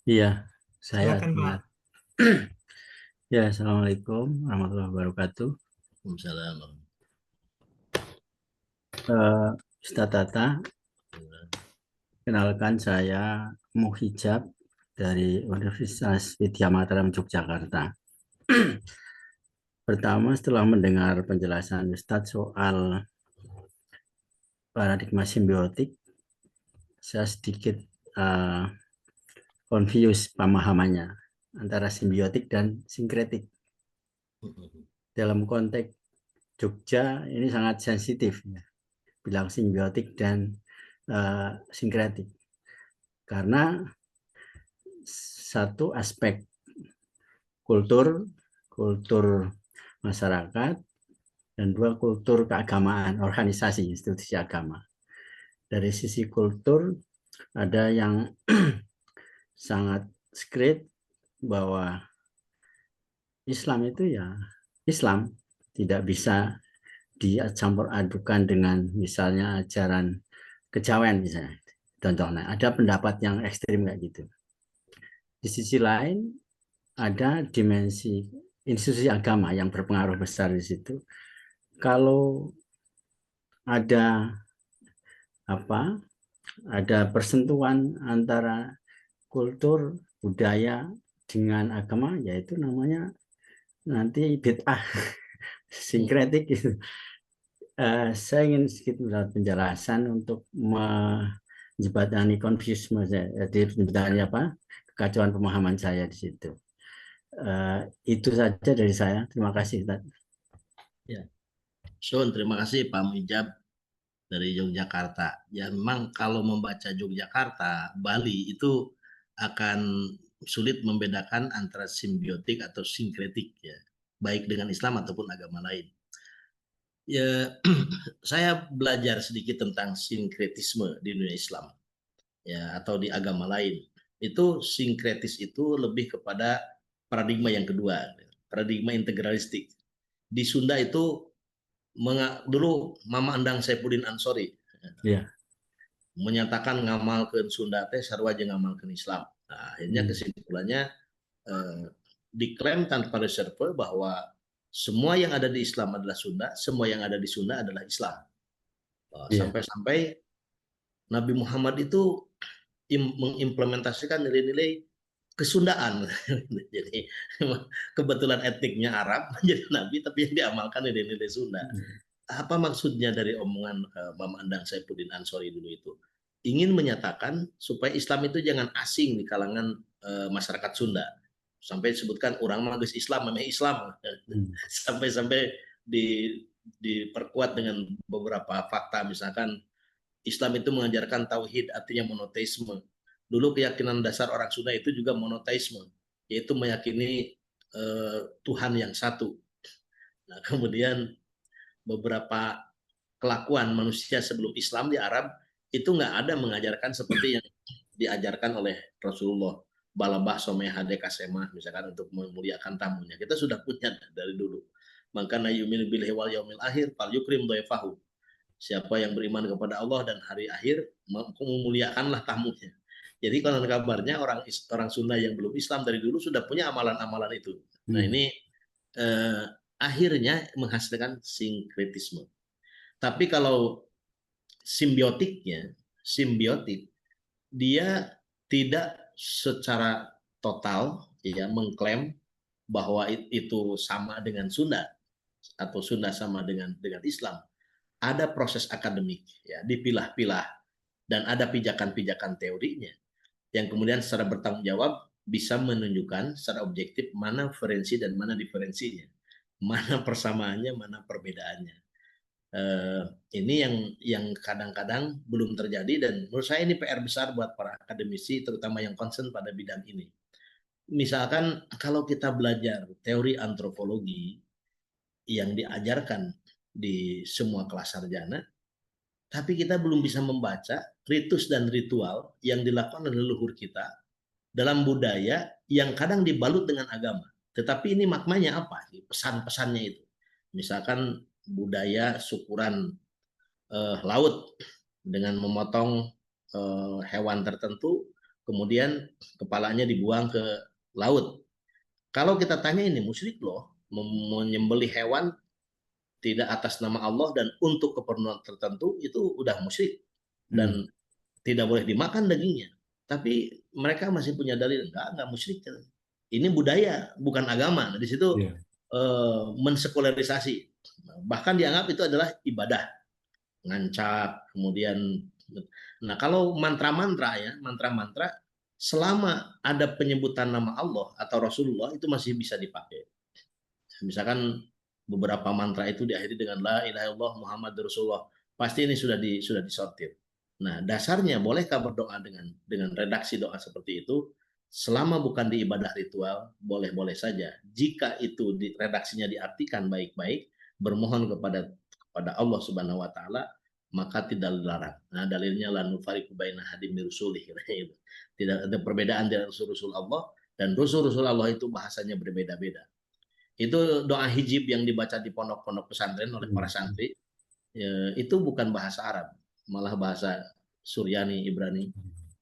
Iya, saya Silakan Pak. dengar. Ya, Assalamualaikum warahmatullahi wabarakatuh. Waalaikumsalam. Ustaz Tata, kenalkan saya Muhijab dari Universitas Widya Mataram, Yogyakarta. Pertama, setelah mendengar penjelasan Ustaz soal paradigma simbiotik, saya sedikit confused pemahamannya antara simbiotik dan sinkretik. Dalam konteks Jogja ini sangat sensitif ya, bilang simbiotik dan sinkretik, karena satu aspek kultur masyarakat, dan 2 kultur keagamaan, organisasi institusi agama. Dari sisi kultur ada yang sangat strict bahwa Islam itu ya Islam, tidak bisa dicampur adukan dengan misalnya ajaran kejawen misalnya. Contohnya ada pendapat yang ekstrim kayak gitu. Di sisi lain ada dimensi institusi agama yang berpengaruh besar di situ. Kalau ada persentuhan antara kultur budaya dengan agama, yaitu namanya nanti bid'ah sinkretik gitu. Saya ingin sedikit mendapat penjelasan untuk menjembatani konfusisme saya. Jadi menjembatani kekacauan pemahaman saya di situ. Itu saja dari saya. Terima kasih, Ustaz. Ya. Terima kasih Pak Mujab dari Yogyakarta. Ya memang kalau membaca Yogyakarta, Bali itu akan sulit membedakan antara simbiotik atau sinkretik ya, baik dengan Islam ataupun agama lain. Ya, saya belajar sedikit tentang sinkretisme di dunia Islam ya atau di agama lain. Itu sinkretis itu lebih kepada paradigma yang kedua, paradigma integralistik. Di Sunda itu dulu Mama Endang Saifuddin Ansori menyatakan ngamalkeun Sunda teh sarua jeung ngamalkeun Islam. Nah, akhirnya kesimpulannya diklaim tanpa reserve bahwa semua yang ada di Islam adalah Sunda, semua yang ada di Sunda adalah Islam. Sampai-sampai Nabi Muhammad itu mengimplementasikan nilai-nilai kesundaan. Jadi kebetulan etniknya Arab menjadi Nabi, tapi yang diamalkan nilai-nilai Sunda. Apa maksudnya dari omongan Mama Endang Saifuddin Ansori dulu itu? Ingin menyatakan supaya Islam itu jangan asing di kalangan masyarakat Sunda. Sampai disebutkan orang mah geus Islam, memang Islam. Sampai-sampai diperkuat dengan beberapa fakta, misalkan Islam itu mengajarkan tauhid, artinya monoteisme. Dulu keyakinan dasar orang Sunda itu juga monoteisme, yaitu meyakini Tuhan yang satu. Nah, kemudian beberapa kelakuan manusia sebelum Islam di Arab itu nggak ada mengajarkan seperti yang diajarkan oleh Rasulullah. Balabah someha dekasemah, misalkan untuk memuliakan tamunya. Kita sudah punya dari dulu. Maka yu'minu billahi wal yaumil akhir fal yukrim dhaifahu. Siapa yang beriman kepada Allah dan hari akhir, memuliakanlah tamunya. Jadi konon kabarnya orang Sunda yang belum Islam dari dulu sudah punya amalan-amalan itu. Nah ini akhirnya menghasilkan sinkretisme. Tapi kalau simbiotik, dia tidak secara total ya mengklaim bahwa itu sama dengan Sunda atau Sunda sama dengan Islam. Ada proses akademik ya, dipilah-pilah dan ada pijakan-pijakan teorinya yang kemudian secara bertanggung jawab bisa menunjukkan secara objektif mana referensi dan mana diferensinya, mana persamaannya, mana perbedaannya. Ini yang kadang-kadang belum terjadi dan menurut saya ini PR besar buat para akademisi terutama yang concern pada bidang ini. Misalkan kalau kita belajar teori antropologi yang diajarkan di semua kelas sarjana, tapi kita belum bisa membaca ritus dan ritual yang dilakukan oleh leluhur kita dalam budaya yang kadang dibalut dengan agama. Tetapi ini maknanya apa? Pesan-pesannya itu. Misalkan budaya syukuran laut dengan memotong hewan tertentu, kemudian kepalanya dibuang ke laut. Kalau kita tanya ini musyrik loh, menyembelih hewan tidak atas nama Allah dan untuk keperluan tertentu itu udah musyrik dan tidak boleh dimakan dagingnya. Tapi mereka masih punya dalil enggak musyrik. Ini budaya bukan agama. Nah, di situ mensekularisasi. Bahkan dianggap itu adalah ibadah. Ngancap, kemudian kalau mantra-mantra selama ada penyebutan nama Allah atau Rasulullah itu masih bisa dipakai. Misalkan beberapa mantra itu diakhiri dengan la ilaha illallah Muhammad Rasulullah. Pasti ini sudah disortir. Nah, dasarnya bolehkah berdoa dengan redaksi doa seperti itu? Selama bukan di ibadah ritual, boleh-boleh saja. Jika itu redaksinya diartikan baik-baik, bermohon kepada Allah Subhanahu wa taala, maka tidak dilarang. Nah, dalilnya la nufariqu baina ahadin min rusulih. Tidak ada perbedaan dari Rasul Allah dan Rasul Allah itu bahasanya berbeda-beda. Itu doa hijib yang dibaca di pondok-pondok pesantren oleh para santri. Itu bukan bahasa Arab, malah bahasa Suryani, Ibrani.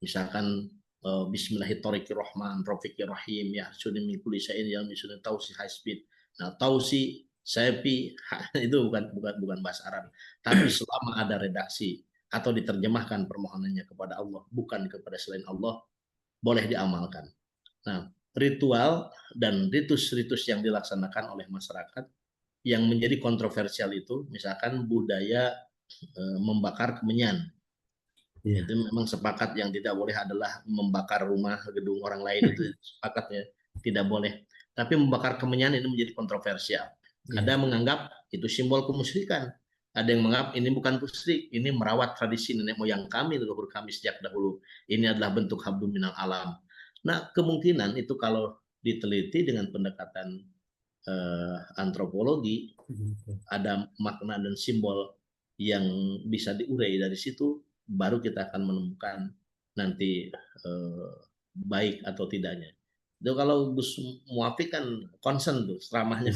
Misalkan Bismillahirrahmanirrahim, Rafiqirrahim, ya sunin min kulli syai'in yang misunin tausi high speed. Nah, tausi, sepi itu bukan bahasa Arab. Tapi selama ada redaksi atau diterjemahkan permohonannya kepada Allah, bukan kepada selain Allah, boleh diamalkan. Nah, ritual dan ritus-ritus yang dilaksanakan oleh masyarakat yang menjadi kontroversial itu, misalkan budaya membakar kemenyan. Iya. Itu memang sepakat yang tidak boleh adalah membakar rumah gedung orang lain, itu sepakatnya tidak boleh. Tapi membakar kemenyan ini menjadi kontroversial. Ada yang menganggap itu simbol kemusyrikan. Ada yang menganggap ini bukan musyrik, ini merawat tradisi nenek moyang kami, leluhur kami sejak dahulu. Ini adalah bentuk hablum minal alam. Nah, kemungkinan itu kalau diteliti dengan pendekatan antropologi, ada makna dan simbol yang bisa diurai dari situ, baru kita akan menemukan nanti baik atau tidaknya. Itu kalau Gus Muafiq kan concern tuh ceramahnya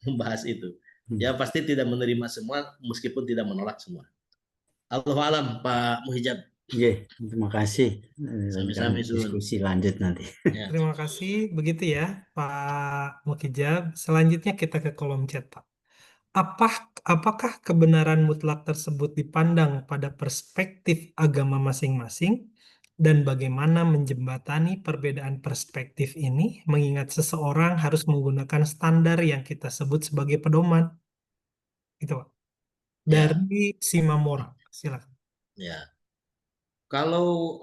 membahas itu. Ya pasti tidak menerima semua meskipun tidak menolak semua. Allahu alam, Pak Muhijab. Iya, terima kasih. Sami-sami, Sun. Diskusi lanjut nanti. Ya. Terima kasih. Begitu ya, Pak Mukijab. Selanjutnya kita ke kolom chat, Pak. Apakah kebenaran mutlak tersebut dipandang pada perspektif agama masing-masing, dan bagaimana menjembatani perbedaan perspektif ini mengingat seseorang harus menggunakan standar yang kita sebut sebagai pedoman? Gitu, Pak. Dari Simamora, silakan. Ya. Kalau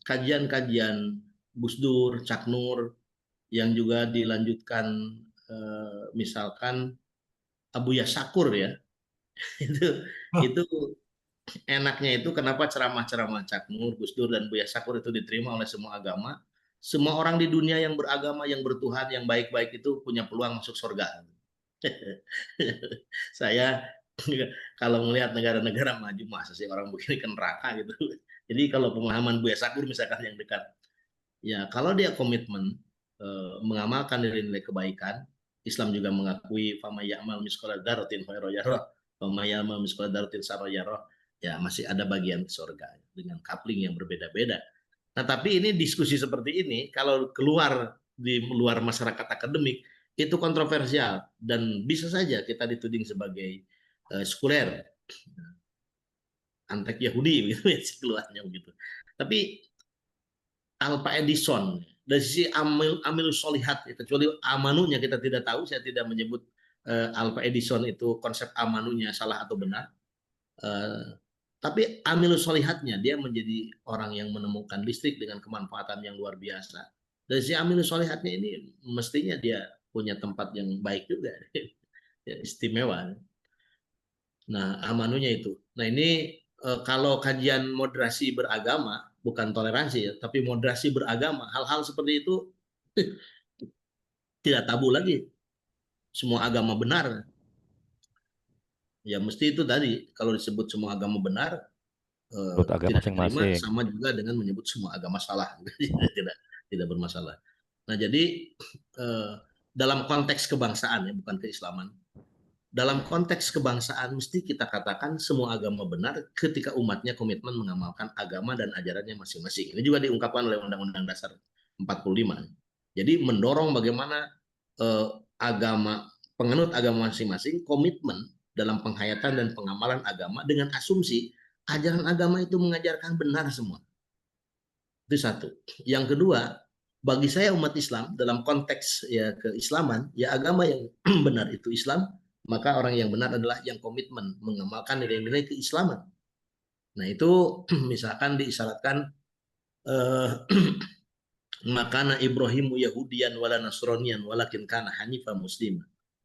kajian-kajian Gus Dur, Cak Nur yang juga dilanjutkan misalkan Abu Yasakur ya, itu enaknya itu kenapa ceramah-ceramah Cak Nur, Gus Dur dan Buya Sakur itu diterima oleh semua agama. Semua orang di dunia yang beragama, yang bertuhan, yang baik-baik itu punya peluang masuk surga. Saya kalau melihat negara-negara maju, masa sih orang begini ke neraka gitu. Jadi kalau pemahaman Buya Sakur misalkan yang dekat, ya kalau dia komitmen mengamalkan nilai-nilai kebaikan, Islam juga mengakui fama ya'mal misqala dzarratin khairan yarah, fama ya'mal misqala dzarratin syarran yarah. Ya masih ada bagian surga dengan coupling yang berbeda-beda. Nah tapi ini diskusi seperti ini kalau keluar di luar masyarakat akademik itu kontroversial dan bisa saja kita dituding sebagai sekuler, antek Yahudi gitu ya keluarnya begitu. Tapi Alpha Edison dari sisi amil solihat, kecuali amanunya kita tidak tahu, saya tidak menyebut Alpha Edison itu konsep amanunya salah atau benar. Tapi amilus solihatnya dia menjadi orang yang menemukan listrik dengan kemanfaatan yang luar biasa. Dari si amilus solihatnya ini mestinya dia punya tempat yang baik juga, istimewa. Nah amanunya itu. Nah ini kalau kajian moderasi beragama bukan toleransi ya, tapi moderasi beragama, hal-hal seperti itu tidak tabu lagi. Semua agama benar. Ya mesti itu tadi kalau disebut semua agama benar agama masing-masing sama juga dengan menyebut semua agama salah. tidak bermasalah. Nah jadi dalam konteks kebangsaan ya bukan keislaman, dalam konteks kebangsaan mesti kita katakan semua agama benar ketika umatnya komitmen mengamalkan agama dan ajarannya masing-masing. Ini juga diungkapkan oleh Undang-Undang Dasar 45. Jadi mendorong bagaimana penganut agama masing-masing komitmen dalam penghayatan dan pengamalan agama dengan asumsi ajaran agama itu mengajarkan benar semua. Itu satu. Yang kedua, bagi saya umat Islam dalam konteks ya keislaman, ya agama yang benar itu Islam, maka orang yang benar adalah yang komitmen mengamalkan nilai-nilai keislaman. Nah itu misalkan diisyaratkan makana Ibrahimu Yahudian wala Nasranian walakin kana hanifan muslim.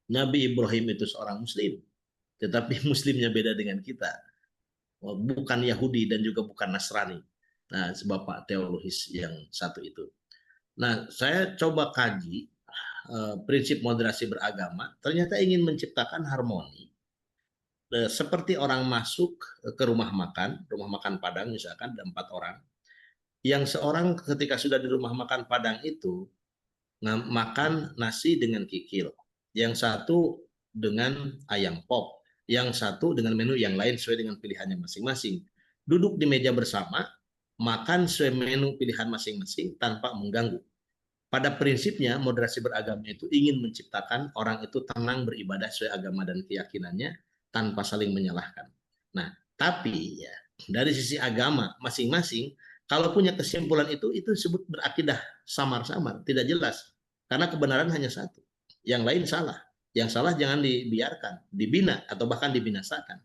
Nabi Ibrahim itu seorang muslim, tetapi muslimnya beda dengan kita. Bukan Yahudi dan juga bukan Nasrani. Nah, sebab Pak teologis yang satu itu. Nah, saya coba kaji prinsip moderasi beragama, ternyata ingin menciptakan harmoni. Seperti orang masuk ke rumah makan Padang misalkan ada 4 orang. Yang seorang ketika sudah di rumah makan Padang itu makan nasi dengan kikil. Yang satu dengan ayam pop. Yang satu dengan menu yang lain sesuai dengan pilihannya masing-masing. Duduk di meja bersama, makan sesuai menu pilihan masing-masing tanpa mengganggu. Pada prinsipnya, moderasi beragama itu ingin menciptakan orang itu tenang beribadah sesuai agama dan keyakinannya tanpa saling menyalahkan. Nah, tapi ya dari sisi agama masing-masing, kalau punya kesimpulan itu disebut berakidah samar-samar, tidak jelas. Karena kebenaran hanya satu. Yang lain salah. Yang salah jangan dibiarkan, dibina atau bahkan dibinasakan.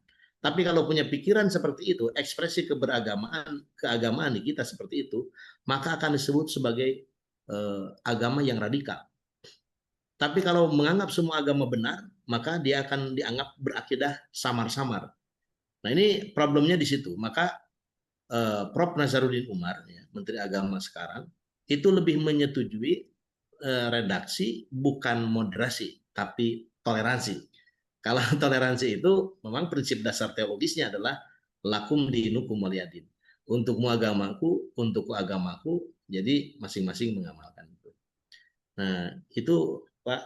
Tapi kalau punya pikiran seperti itu, ekspresi keagamaan di kita seperti itu, maka akan disebut sebagai agama yang radikal. Tapi kalau menganggap semua agama benar, maka dia akan dianggap berakidah samar-samar. Nah, ini problemnya di situ. Maka Prof. Nazarudin Umar, ya, Menteri Agama sekarang, itu lebih menyetujui redaksi bukan moderasi, tapi toleransi. Kalau toleransi itu memang prinsip dasar teologisnya adalah lakum dinukum waliyadin. Untukmu agamaku, untukku agamaku, jadi masing-masing mengamalkan itu. Nah, itu Pak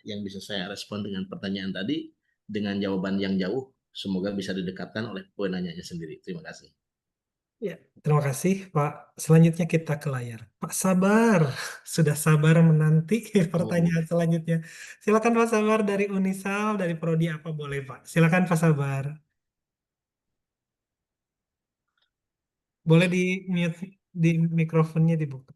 yang bisa saya respon dengan pertanyaan tadi dengan jawaban yang jauh, semoga bisa didekatkan oleh penanyanya sendiri. Terima kasih. Ya, terima kasih Pak. Selanjutnya kita ke layar. Pak Sabar, sudah sabar menanti pertanyaan selanjutnya. Silakan Pak Sabar dari Unisal, dari prodi apa boleh Pak? Silakan Pak Sabar. Boleh di mute, di mikrofonnya dibuka.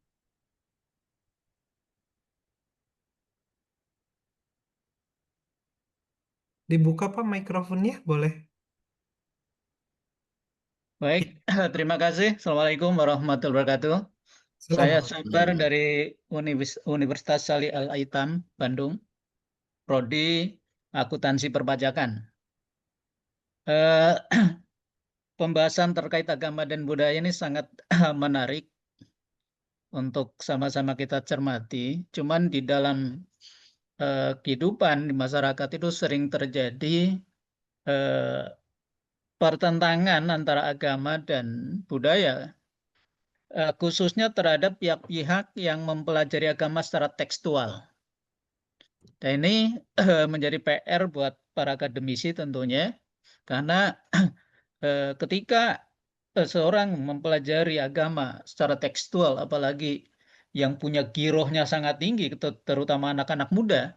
Dibuka Pak mikrofonnya, boleh. Baik, terima kasih. Assalamualaikum warahmatullahi wabarakatuh. Saya Sabar dari Universitas Salih Al-Aitam, Bandung, Prodi Akuntansi Perpajakan. Pembahasan terkait agama dan budaya ini sangat menarik untuk sama-sama kita cermati. Cuman di dalam kehidupan di masyarakat itu sering terjadi pertentangan antara agama dan budaya, khususnya terhadap pihak-pihak yang mempelajari agama secara tekstual. Dan ini menjadi PR buat para akademisi tentunya, karena ketika seorang mempelajari agama secara tekstual, apalagi yang punya girohnya sangat tinggi, terutama anak-anak muda,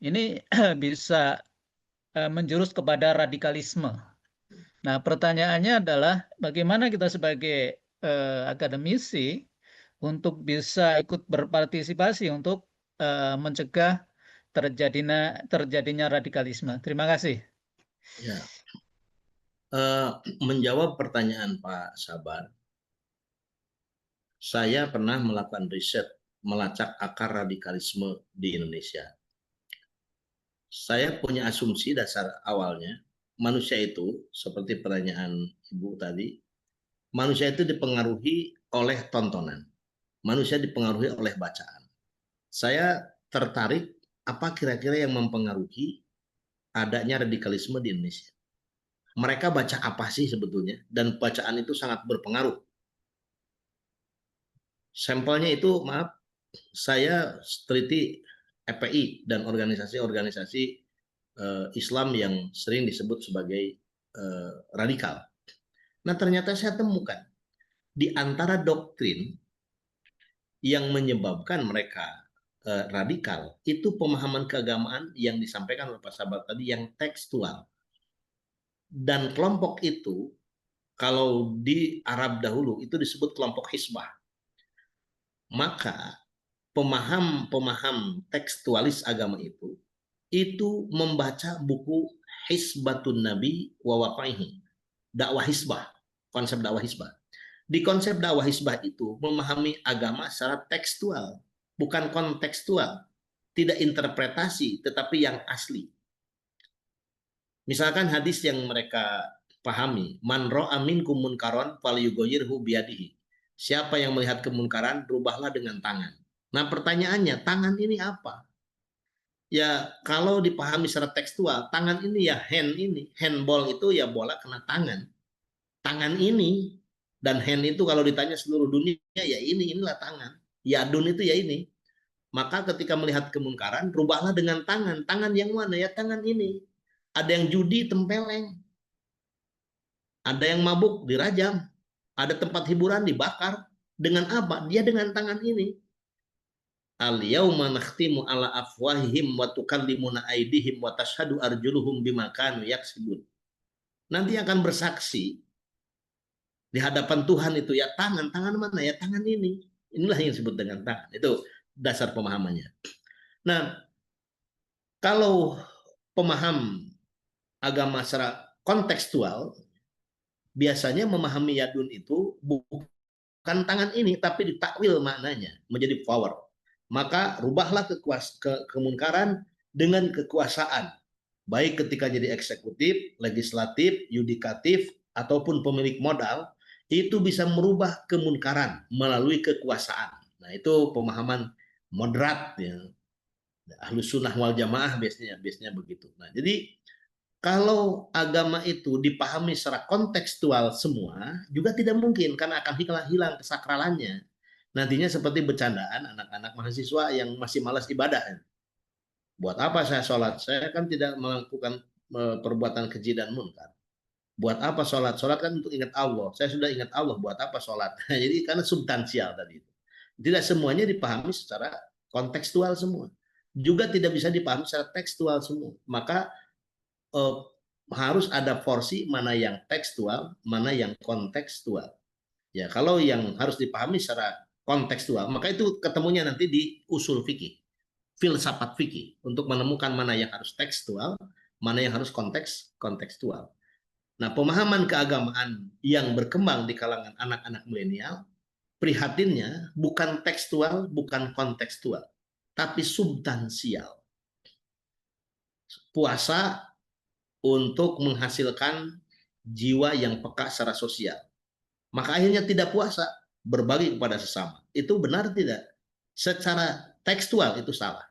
ini bisa menjurus kepada radikalisme. Nah, pertanyaannya adalah bagaimana kita sebagai akademisi untuk bisa ikut berpartisipasi untuk mencegah terjadinya radikalisme. Terima kasih. Ya. Menjawab pertanyaan Pak Sabar, saya pernah melakukan riset melacak akar radikalisme di Indonesia. Saya punya asumsi dasar awalnya, manusia itu, seperti pertanyaan Ibu tadi, manusia itu dipengaruhi oleh tontonan. Manusia dipengaruhi oleh bacaan. Saya tertarik apa kira-kira yang mempengaruhi adanya radikalisme di Indonesia. Mereka baca apa sih sebetulnya? Dan bacaan itu sangat berpengaruh. Sampelnya itu, maaf, saya teliti FPI dan organisasi-organisasi Islam yang sering disebut sebagai radikal. Nah, ternyata saya temukan di antara doktrin yang menyebabkan mereka radikal itu pemahaman keagamaan yang disampaikan oleh Pak Sabar tadi yang tekstual. Dan kelompok itu kalau di Arab dahulu itu disebut kelompok Hizbah. Maka pemaham tekstualis agama itu membaca buku Hizbatun Nabi wa Waqaihi, dakwah Hizbah, konsep dakwah Hizbah. Di konsep dakwah Hizbah itu memahami agama secara tekstual, bukan kontekstual, tidak interpretasi, tetapi yang asli. Misalkan hadis yang mereka pahami, man ra'a minkum munkaron falyughayyirhu biyadihi. Siapa yang melihat kemunkaran, rubahlah dengan tangan. Nah, pertanyaannya, tangan ini apa? Ya, kalau dipahami secara tekstual, tangan ini ya hand ini. Handball itu ya bola kena tangan. Tangan ini dan hand itu kalau ditanya seluruh dunia, ya inilah tangan. Yadun itu ya ini. Maka ketika melihat kemungkaran, rubahlah dengan tangan. Tangan yang mana? Ya tangan ini. Ada yang judi, tempeleng. Ada yang mabuk, dirajam. Ada tempat hiburan, dibakar. Dengan apa? Dia dengan tangan ini. Al-yauma nakhtimu ala afwahihim wa tukallimuna aydihim wa tashhadu arjuluhum bima kanu yaksibun. Nanti akan bersaksi di hadapan Tuhan itu ya tangan mana? Ya tangan ini. Inilah yang disebut dengan tangan. Itu dasar pemahamannya. Nah, kalau pemaham agama secara kontekstual, biasanya memahami yadun itu bukan tangan ini, tapi ditakwil maknanya, menjadi power. Maka rubahlah kemungkaran dengan kekuasaan, baik ketika jadi eksekutif, legislatif, yudikatif, ataupun pemilik modal, itu bisa merubah kemunkaran melalui kekuasaan. Nah, itu pemahaman moderat ya. Ahlus sunnah wal jamaah biasanya begitu. Nah, jadi kalau agama itu dipahami secara kontekstual semua, juga tidak mungkin karena akan hilang kesakralannya. Nantinya seperti bercandaan anak-anak mahasiswa yang masih malas ibadah. Buat apa saya sholat? Saya kan tidak melakukan perbuatan keji dan munkar. Buat apa sholat? Sholat kan untuk ingat Allah. Saya sudah ingat Allah, buat apa sholat? Jadi karena substansial tadi itu. Tidak semuanya dipahami secara kontekstual semua. Juga tidak bisa dipahami secara tekstual semua. Maka harus ada porsi mana yang tekstual, mana yang kontekstual. Ya, kalau yang harus dipahami secara kontekstual, maka itu ketemunya nanti di usul fikih, filsafat fikih, untuk menemukan mana yang harus tekstual, mana yang harus kontekstual. Nah, pemahaman keagamaan yang berkembang di kalangan anak-anak milenial, prihatinnya bukan tekstual, bukan kontekstual, tapi substansial. Puasa untuk menghasilkan jiwa yang peka secara sosial. Maka akhirnya tidak puasa, berbagi kepada sesama. Itu benar tidak? Secara tekstual itu salah.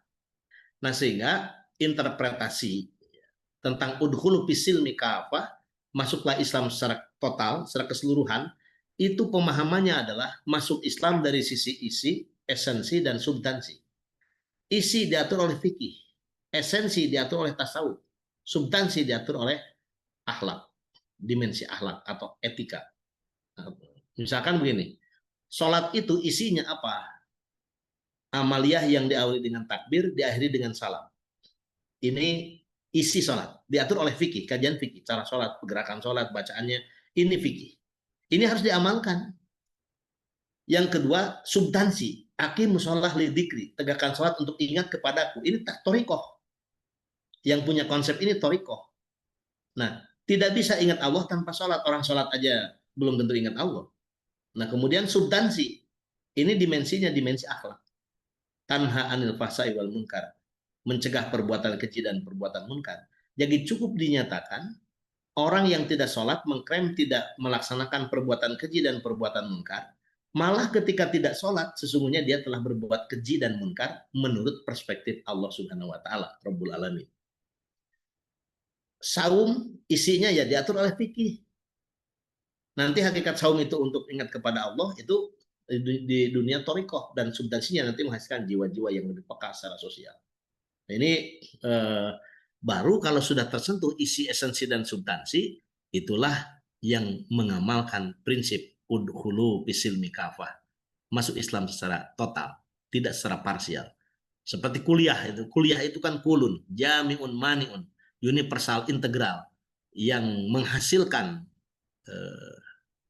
Nah, sehingga interpretasi tentang udkhulu fisilmi kafah, masuklah Islam secara total, secara keseluruhan, itu pemahamannya adalah masuk Islam dari sisi isi, esensi, dan substansi. Isi diatur oleh fikih, esensi diatur oleh tasawuf, substansi diatur oleh akhlak, dimensi akhlak atau etika. Misalkan begini, sholat itu isinya apa? Amaliyah yang diawali dengan takbir, diakhiri dengan salam. Ini isi sholat, diatur oleh fikih, kajian fikih, cara sholat, pergerakan sholat, bacaannya, ini fikih. Ini harus diamalkan. Yang kedua, substansi, aqimus sholah lidzikri, tegakkan sholat untuk ingat kepadaku. Ini torikoh. Yang punya konsep ini torikoh. Nah, tidak bisa ingat Allah tanpa sholat. Orang sholat aja belum tentu ingat Allah. Nah, kemudian substansi, ini dimensinya dimensi akhlak. Tanha anil fahsai wal munkar, mencegah perbuatan keji dan perbuatan munkar. Jadi cukup dinyatakan orang yang tidak sholat mengklaim tidak melaksanakan perbuatan keji dan perbuatan munkar, malah ketika tidak sholat sesungguhnya dia telah berbuat keji dan munkar menurut perspektif Allah Subhanahu wa taala, Rabbul Alamin. Saum isinya ya diatur oleh fikih. Nanti hakikat saum itu untuk ingat kepada Allah, itu di dunia torikoh, dan substansinya nanti menghasilkan jiwa-jiwa yang lebih peka secara sosial. Nah, ini baru kalau sudah tersentuh isi, esensi, dan substansi, itulah yang mengamalkan prinsip udkhulu fisilmi kafah, masuk Islam secara total, tidak secara parsial. Seperti kuliah itu kan kulun, jami'un mani'un, universal, integral, yang menghasilkan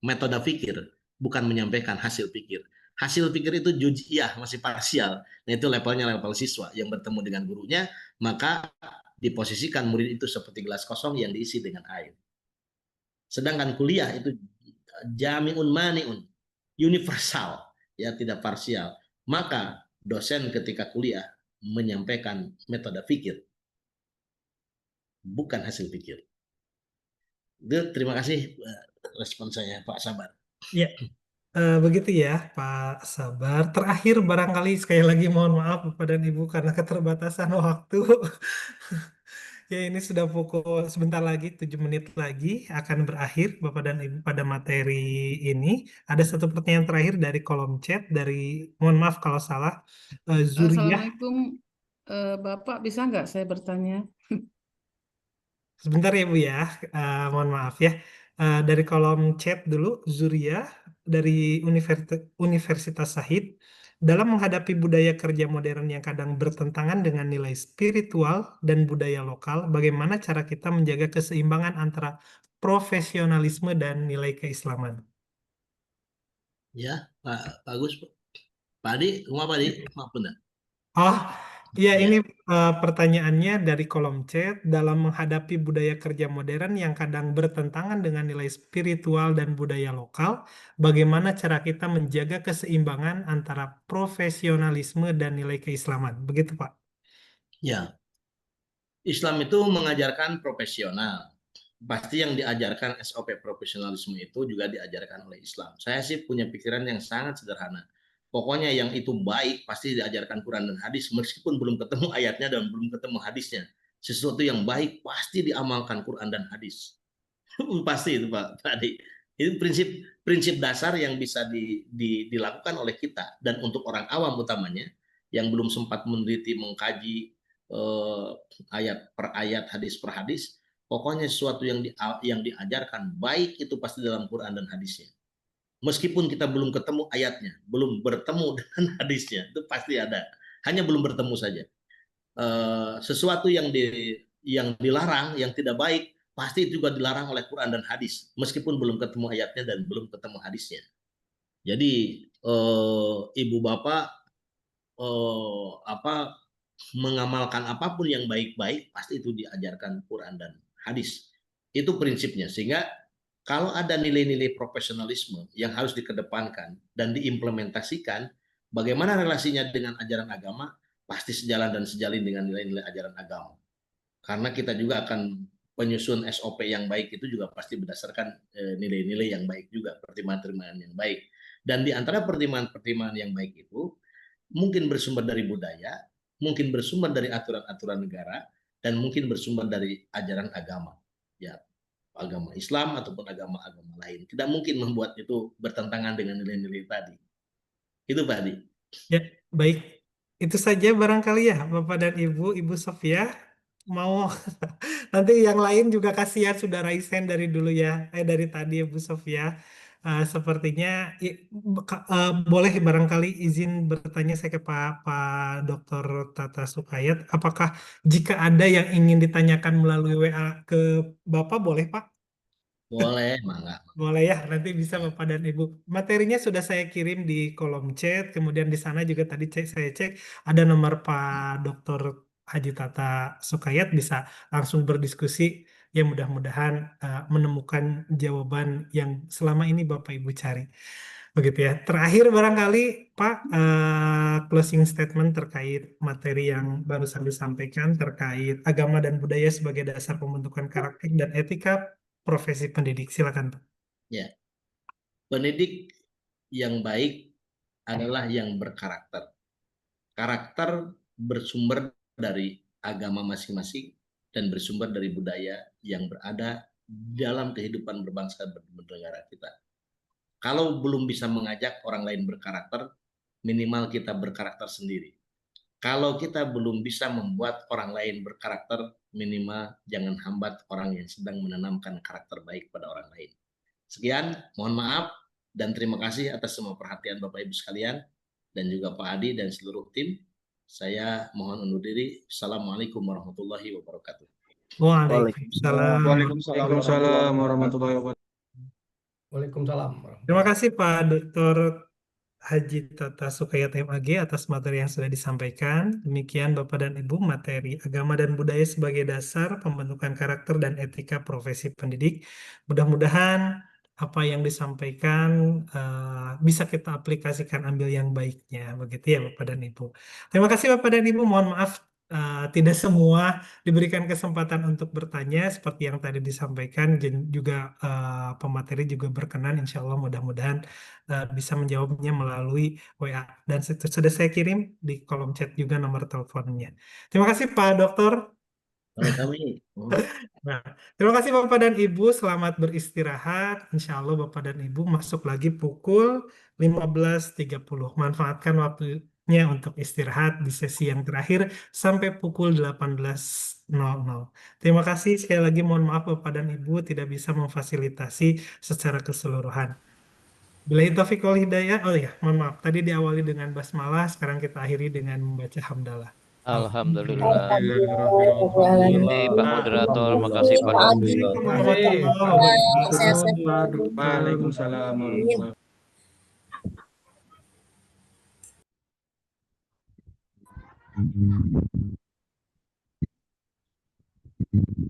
metode fikir, bukan menyampaikan hasil pikir. Hasil pikir itu juz'iyah, masih parsial. Nah, itu levelnya level siswa yang bertemu dengan gurunya, maka diposisikan murid itu seperti gelas kosong yang diisi dengan air. Sedangkan kuliah itu jami'un mani'un, universal, ya, tidak parsial. Maka dosen ketika kuliah menyampaikan metode fikir, bukan hasil pikir. Terima kasih respon saya, Pak Sabar. Ya, begitu ya, Pak Sabar. Terakhir barangkali sekali lagi mohon maaf Bapak dan Ibu karena keterbatasan waktu. Ya, ini sudah pukul, sebentar lagi, 7 menit lagi akan berakhir Bapak dan Ibu pada materi ini. Ada satu pertanyaan terakhir dari kolom chat, mohon maaf kalau salah, Zuriyah. Assalamualaikum, Bapak, bisa nggak saya bertanya? Sebentar ya Bu ya, mohon maaf ya. Dari kolom chat dulu, Zuria dari Universitas Syahid. Dalam menghadapi budaya kerja modern yang kadang bertentangan dengan nilai spiritual dan budaya lokal, bagaimana cara kita menjaga keseimbangan antara profesionalisme dan nilai keislaman? Ya, Pak Agus. Pak Adi, rumah Pak Adi, maaf benar. Oh, Iya, Ya. ini pertanyaannya dari kolom chat. Dalam menghadapi budaya kerja modern yang kadang bertentangan dengan nilai spiritual dan budaya lokal, bagaimana cara kita menjaga keseimbangan antara profesionalisme dan nilai keislaman? Begitu, Pak. Ya, Islam itu mengajarkan profesional. Pasti yang diajarkan SOP profesionalisme itu juga diajarkan oleh Islam. Saya sih punya pikiran yang sangat sederhana. Pokoknya yang itu baik pasti diajarkan Quran dan hadis meskipun belum ketemu ayatnya dan belum ketemu hadisnya. Sesuatu yang baik pasti diamalkan Quran dan hadis. Pasti itu Pak tadi. Itu prinsip dasar yang bisa dilakukan oleh kita dan untuk orang awam utamanya yang belum sempat meneliti mengkaji ayat per ayat, hadis per hadis, pokoknya sesuatu yang diajarkan baik itu pasti dalam Quran dan hadisnya. Meskipun kita belum ketemu ayatnya, belum bertemu dengan hadisnya, itu pasti ada. Hanya belum bertemu saja. Sesuatu yang dilarang, yang tidak baik, pasti juga dilarang oleh Quran dan hadis, meskipun belum ketemu ayatnya dan belum ketemu hadisnya. Jadi ibu bapak mengamalkan apapun yang baik-baik pasti itu diajarkan Quran dan hadis. Itu prinsipnya. Sehingga kalau ada nilai-nilai profesionalisme yang harus dikedepankan dan diimplementasikan, bagaimana relasinya dengan ajaran agama, pasti sejalan dan sejalin dengan nilai-nilai ajaran agama. Karena kita juga akan penyusun SOP yang baik itu juga pasti berdasarkan nilai-nilai yang baik juga, pertimbangan-pertimbangan yang baik. Dan di antara pertimbangan-pertimbangan yang baik itu, mungkin bersumber dari budaya, mungkin bersumber dari aturan-aturan negara, dan mungkin bersumber dari ajaran agama. Ya, agama Islam ataupun agama-agama lain. Tidak mungkin membuat itu bertentangan dengan nilai-nilai tadi. Itu Pak Adi. Ya, baik. Itu saja barangkali ya, Bapak dan Ibu, Ibu Sofia. Mau nanti yang lain juga kasihan sudah raise hand dari dulu ya, dari tadi ya Bu Sofia. Sepertinya boleh barangkali izin bertanya saya ke Pak Dr. Tata Sukayat, apakah jika ada yang ingin ditanyakan melalui WA ke Bapak boleh Pak? Boleh, mangga. Boleh ya, nanti bisa Bapak dan Ibu. Materinya sudah saya kirim di kolom chat, kemudian di sana juga tadi saya cek ada nomor Pak Dr. Haji Tata Sukayat, bisa langsung berdiskusi. Ya mudah-mudahan menemukan jawaban yang selama ini Bapak Ibu cari. Begitu ya. Terakhir barangkali Pak, closing statement terkait materi yang barusan disampaikan terkait agama dan budaya sebagai dasar pembentukan karakter dan etika profesi pendidik. Silakan Pak. Ya, pendidik yang baik adalah yang berkarakter. Karakter bersumber dari agama masing-masing dan bersumber dari budaya yang berada dalam kehidupan berbangsa dan bernegara kita. Kalau belum bisa mengajak orang lain berkarakter, minimal kita berkarakter sendiri. Kalau kita belum bisa membuat orang lain berkarakter, minimal jangan hambat orang yang sedang menanamkan karakter baik pada orang lain. Sekian, mohon maaf dan terima kasih atas semua perhatian Bapak Ibu sekalian dan juga Pak Adi dan seluruh tim. Saya mohon undur diri. Assalamualaikum warahmatullahi wabarakatuh. Waalaikumsalam. Waalaikumsalam warahmatullahi wabarakatuh. Waalaikumsalam. Terima kasih Pak Dr. Haji Tata Sukayat MAG atas materi yang sudah disampaikan. Demikian Bapak dan Ibu, materi agama dan budaya sebagai dasar pembentukan karakter dan etika profesi pendidik. Mudah-mudahan apa yang disampaikan bisa kita aplikasikan, ambil yang baiknya. Begitu ya Bapak dan Ibu. Terima kasih Bapak dan Ibu. Mohon maaf tidak semua diberikan kesempatan untuk bertanya seperti yang tadi disampaikan, dan juga pemateri juga berkenan, insya Allah mudah-mudahan bisa menjawabnya melalui WA, dan sudah saya kirim di kolom chat juga nomor teleponnya. Terima kasih Pak Dokter. Nah, terima kasih Bapak dan Ibu, selamat beristirahat. Insya Allah Bapak dan Ibu masuk lagi pukul 15.30. Manfaatkan waktunya untuk istirahat di sesi yang terakhir sampai pukul 18.00. Terima kasih sekali lagi, mohon maaf Bapak dan Ibu tidak bisa memfasilitasi secara keseluruhan. Billahi taufiq wal hidayah. Oh ya, mohon maaf. Tadi diawali dengan basmalah, sekarang kita akhiri dengan membaca hamdalah. Alhamdulillah. Alhamdulillah. Ini Pak Moderator, makasih Pak. Assalamualaikum warahmatullahi wabarakatuh. Waalaikumsalam warahmatullahi wabarakatuh.